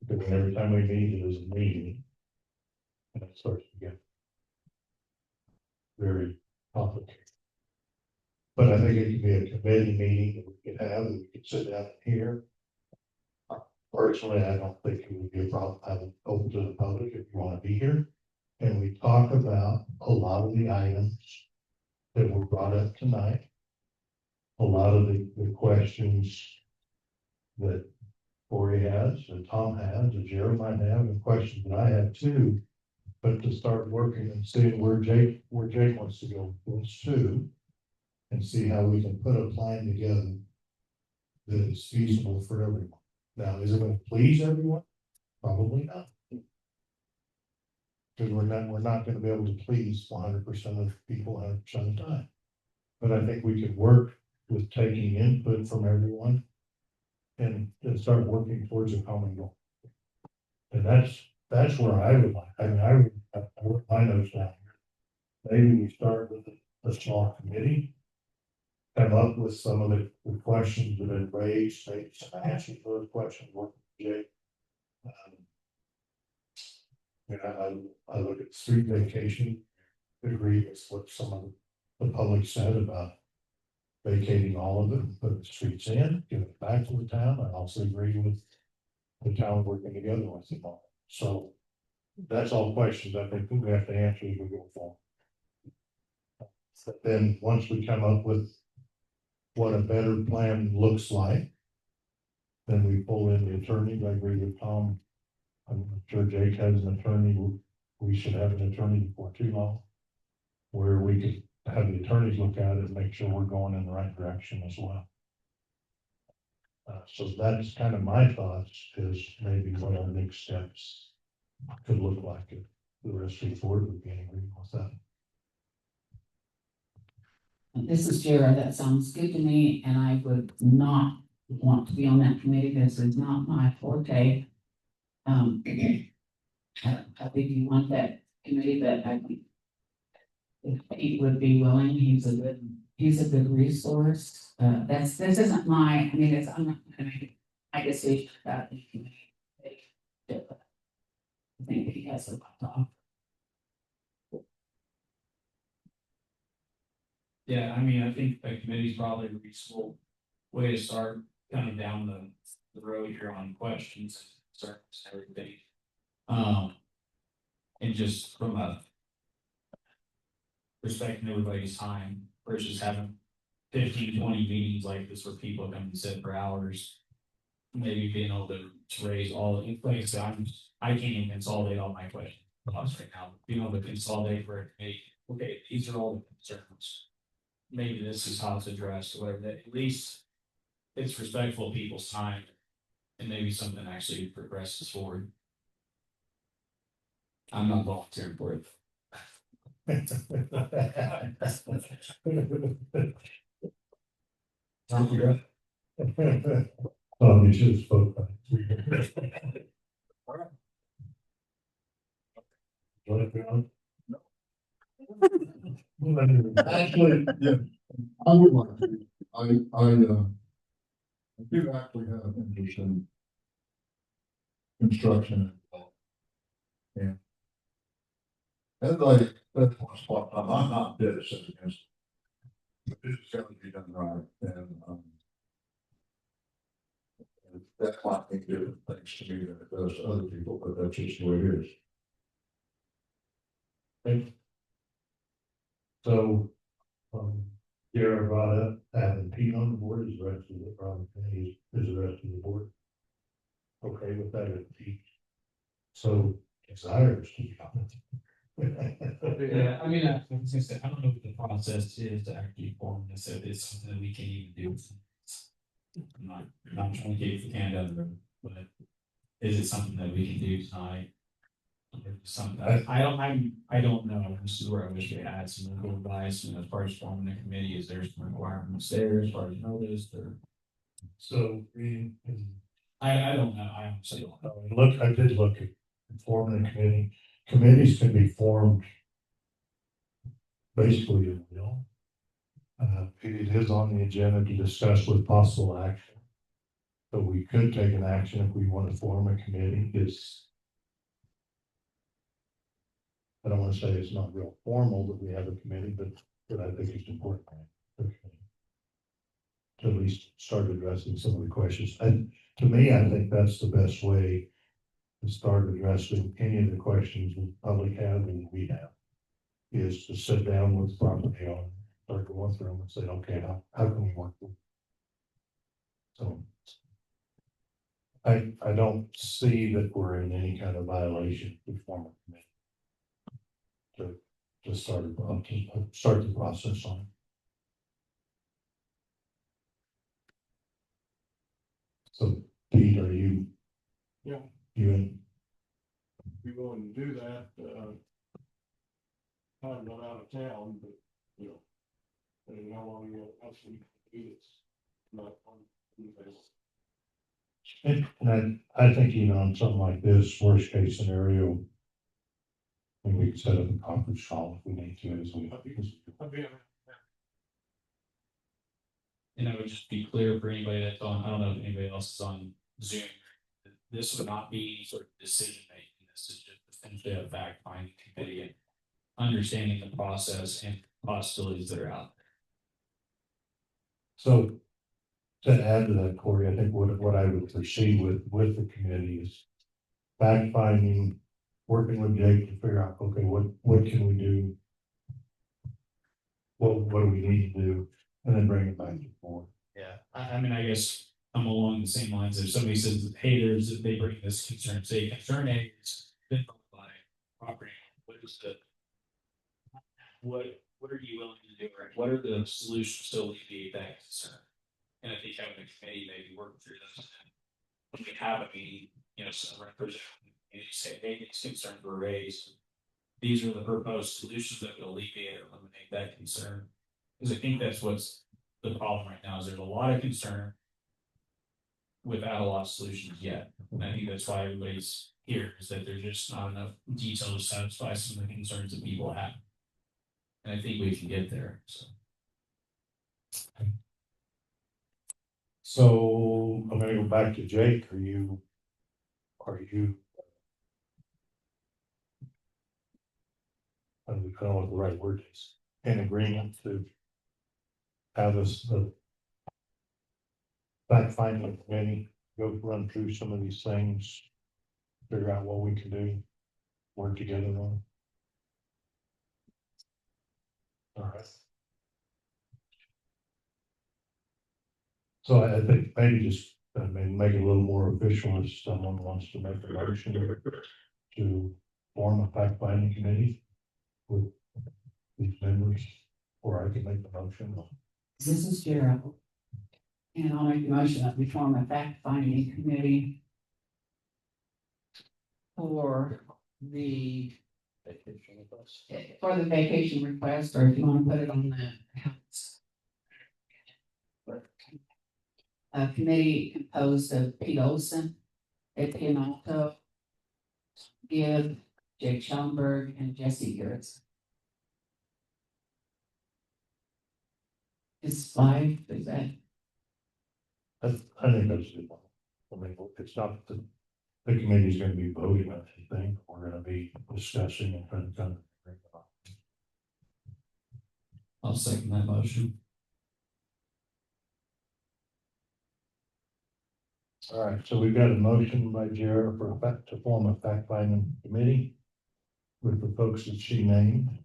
Because every time we meet, it is a meeting. And it starts to get very complicated. But I think it could be a committee meeting that we could have, that we could sit down here. Personally, I don't think it would be a problem having open to the public if you want to be here. And we talk about a lot of the items that were brought up tonight. A lot of the questions that Corey has, that Tom has, that Jerry might have, and questions that I have too. But to start working and seeing where Jake wants to go with this too. And see how we can put a plan together that is feasible for everyone. Now, is it going to please everyone? Probably not. Because we're not going to be able to please 100% of people 100% of the time. But I think we could work with taking input from everyone and start working towards a common goal. And that's where I would like. I mean, I wrote my notes down here. Maybe we start with a small committee. Come up with some of the questions that have been raised, maybe some answers to those questions, work with Jake. I look at street vacation, agree with what some of the public said about vacating all of it, put the streets in, give it back to the town. I also agree with the town working together with them all. So that's all questions I think we have to answer as we go forward. But then once we come up with what a better plan looks like, then we pull in the attorney. I agree with Tom. I'm sure Jake has an attorney. We should have an attorney before too long, where we could have the attorneys look at it and make sure we're going in the right direction as well. So that's kind of my thoughts, is maybe what our next steps could look like if the rest of the board would be in agreement with that. This is Jared. That sounds good to me, and I would not want to be on that committee. This is not my forte. I think you want that committee, but I think if Pete would be willing, he's a good resource. This isn't my, I mean, I'm not gonna make my decision about the committee. I think he has a lot to offer. Yeah, I mean, I think a committee's probably a reasonable way to start coming down the road here on questions and concerns and everything. And just from a respecting everybody's time versus having 15, 20 meetings like this where people come and sit for hours. maybe being able to raise all, like I said, I can't even consolidate all my questions right now, being able to consolidate for a committee, okay, these are all the concerns. Maybe this is how it's addressed, or whatever, that at least it's respectful of people's time, and maybe something actually progresses forward. I'm not volunteering for it. You should have spoke. Actually, yeah, I would like to, I do actually have an interest in construction. And like, that's one spot, I'm not dead set against. But this has got to be done right, and that might mean different things to me than it does to other people, but that's just the way it is. Okay. So, Gary brought up having Pete on the board as the rest of the problem is the rest of the board. Okay with that, if Pete so desires to be on it. Yeah, I mean, I was gonna say, I don't know what the process is to actually form this, if it's something that we can even do. I'm not trying to get the can down the road, but is it something that we can do tonight? Something, I don't know, this is where I wish we had some legal advice, as far as forming a committee, is there some requirements there as far as notice, or? So, I don't know, I honestly don't know. look, I did look at forming a committee. Committees can be formed basically at will. It is on the agenda to discuss with possible action. So we could take an action if we want to form a committee. I don't want to say it's not real formal that we have a committee, but I think it's important to at least start addressing some of the questions. And to me, I think that's the best way to start addressing any of the questions the public have and we have, is to sit down with property on, start going through them and say, okay, how can we work with? So I don't see that we're in any kind of violation to form a committee. To start the process on. So Pete, are you? Yeah. You in? Be willing to do that, I'm not out of town, but, you know, and how long you actually do this, not on. And I think even on something like this, worst case scenario, maybe we could set up a conference call if we need to as well. And I would just be clear for anybody that's on, I don't know if anybody else is on Zoom. This would not be any sort of decision making. This is just essentially a fact finding committee and understanding the process and possibilities that are out there. So to add to that, Corey, I think what I would proceed with the committee is fact finding, working with Jake to figure out, okay, what can we do? What do we need to do? And then bring it back to the board. Yeah, I mean, I guess I'm along the same lines. If somebody says, hey, they bring this concern, say concern A is been by property, what are you willing to do, right? What are the solutions to alleviate that concern? And I think having a committee maybe work through those. When we have a meeting, some representative, and you say, hey, these concerns were raised. These are the proposed solutions that will alleviate or eliminate that concern. Because I think that's what's the problem right now, is there's a lot of concern without a lot of solutions yet. And I think that's why everybody's here, is that there's just not enough detail to satisfy some of the concerns that people have. And I think we can get there. So I'm gonna go back to Jake. Are you I don't know what the right word is, in agreement to have us the fact finding committee go run through some of these things, figure out what we can do, work together on. All right. So I think maybe just I mean, make it a little more official if someone wants to make a motion to form a fact finding committee with these members, or I can make the motion. This is Gerald. And I'll make the motion that we form a fact finding committee for the vacation request, or if you want to put it on the house. A committee composed of Pete Olson, Pitkin Alto, Gibb, Jake Schellenberg, and Jesse Garrett. Is 5, is that? I think that's good. I mean, it's not the committee's gonna be voting on anything, we're gonna be discussing and trying to come. I'll second that motion. All right, so we've got a motion by Jared for to form a fact finding committee with the folks that she named.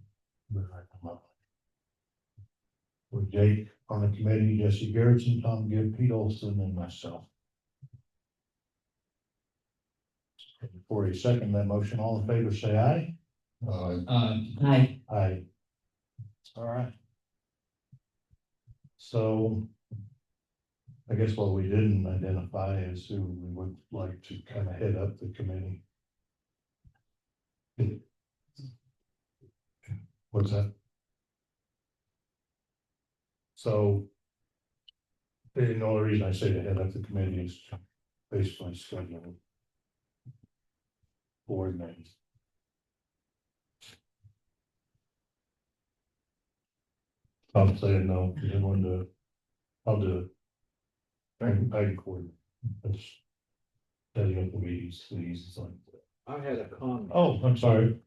With Jake on the committee, Jesse Garrettson, Tom Gibb, Pete Olson, and myself. Before you second that motion, all in favor, say aye. Aye. Aye. All right. So I guess what we didn't identify is who we would like to kind of head up the committee. What's that? So the only reason I say to head up the committee is basically scheduling board meetings. I'm saying no, you didn't want to do it. I'll do it. I can coordinate. That's setting up the meetings, please. It's like I had a comment. oh, I'm sorry.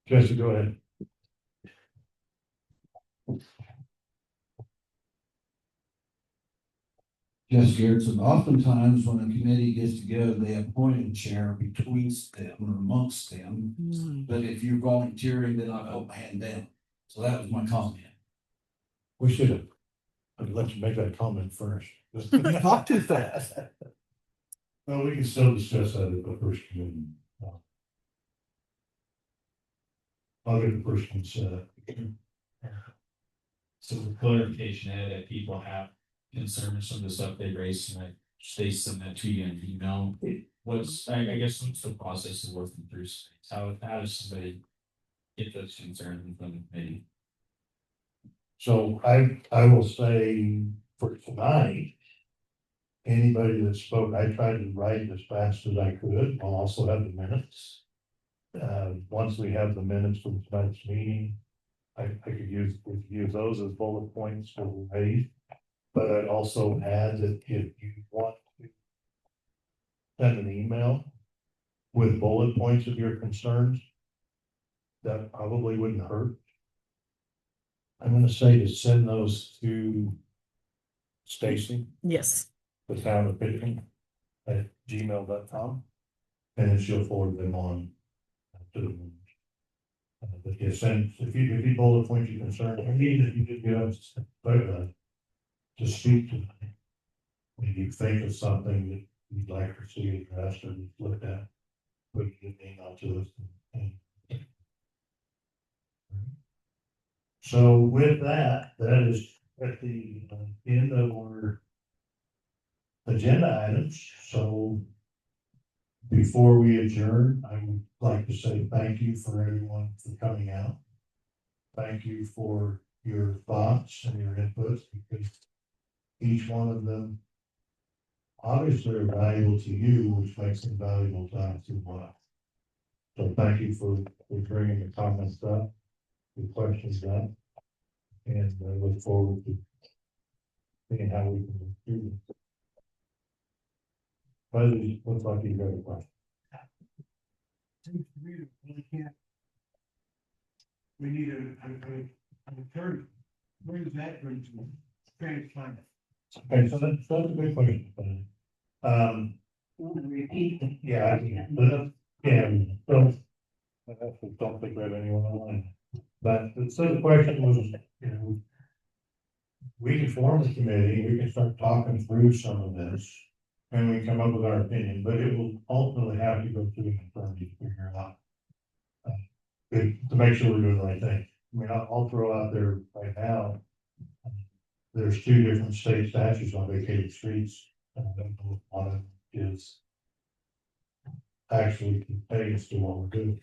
Jesse, go ahead. Jesse Garrettson, oftentimes when a committee gets together, they appoint a chair between them or amongst them. But if you're volunteering, then I hold my hand down. So that was my comment. We should have. I'd let you make that comment first. Talk too fast. Well, we can still discuss that at the first committee. I'll get the first one set up. So for clarification, Ed, if people have concerns from the stuff they raised tonight, they send that to you in an email. What's, I guess, what's the process of working through? How does somebody get those concerns from the committee? So I will say for tonight, anybody that spoke, I tried to write as fast as I could. I'll also have the minutes. Once we have the minutes from tonight's meeting, I could use those as bullet points for the raise. But I'd also add that if you want to send an email with bullet points of your concerns, that probably wouldn't hurt. I'm gonna say to send those to Stacy, Yes. the town of Pitkin, at gmail.com, and then she'll forward them on to the room. But yeah, send, if you bullet point your concern, or even if you did get us to speak to, when you think of something that you'd like to see addressed or looked at, put it in an email to us. So with that, that is at the end of our agenda items. So before we adjourn, I would like to say thank you for everyone for coming out. Thank you for your thoughts and your inputs, because each one of them obviously are valuable to you, which makes them valuable to us as well. So thank you for bringing the comments up, the questions up, and I look forward to seeing how we can do this. Buzzy, looks like you got a question. We need an attorney. Where does that bring to transplant? Okay, so that's a good question. Yeah, so I don't think we have anyone online. But so the question was, you know, we can form the committee, we can start talking through some of this. And we come up with our opinion, but it will ultimately have to go through an attorney to figure out. To make sure we're doing the right thing. I mean, I'll throw out there right now. There's two different state statutes on vacated streets. And I don't know if one of them is actually contains to what we're doing.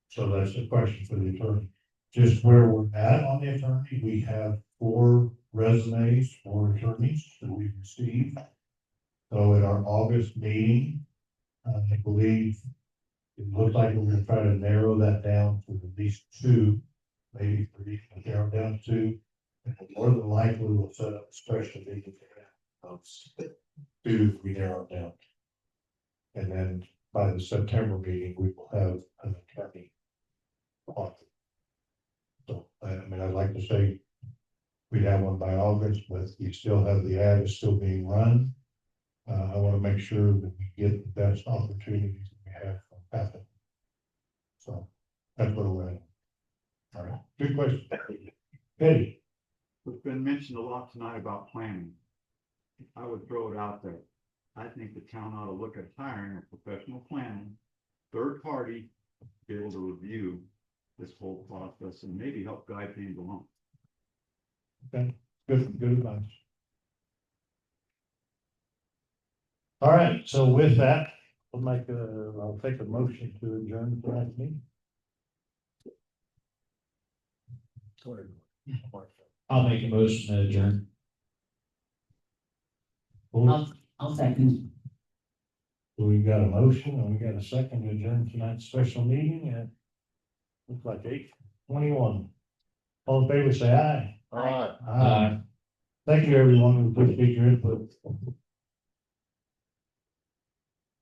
So that's a question for the attorney. Just where we're at on the attorney, we have 4 resumes for attorneys that we've received. So at our August meeting, I believe it looks like we're gonna try to narrow that down to at least 2, maybe 3, but narrow down to 2. And more than likely, we'll set up a special meeting of 2 we narrow it down. And then by the September meeting, we will have an attorney on. So, I mean, I'd like to say we'd have one by August, but we still have the ad is still being run. I want to make sure that we get the best opportunities that we have from happen. So that's what we're at. All right, good question. Eddie. It's been mentioned a lot tonight about planning. I would throw it out there. I think the town ought to look at hiring a professional planning, third party, to be able to review this whole process and maybe help guide things along. Okay, good advice. All right, so with that, I'll take a motion to adjourn tonight's meeting. I'll make a motion to adjourn. I'll second. So we've got a motion and we got a second to adjourn tonight's special meeting at looks like 8:21. All in favor, say aye. All right. Aye. Thank you, everyone. We appreciate your input.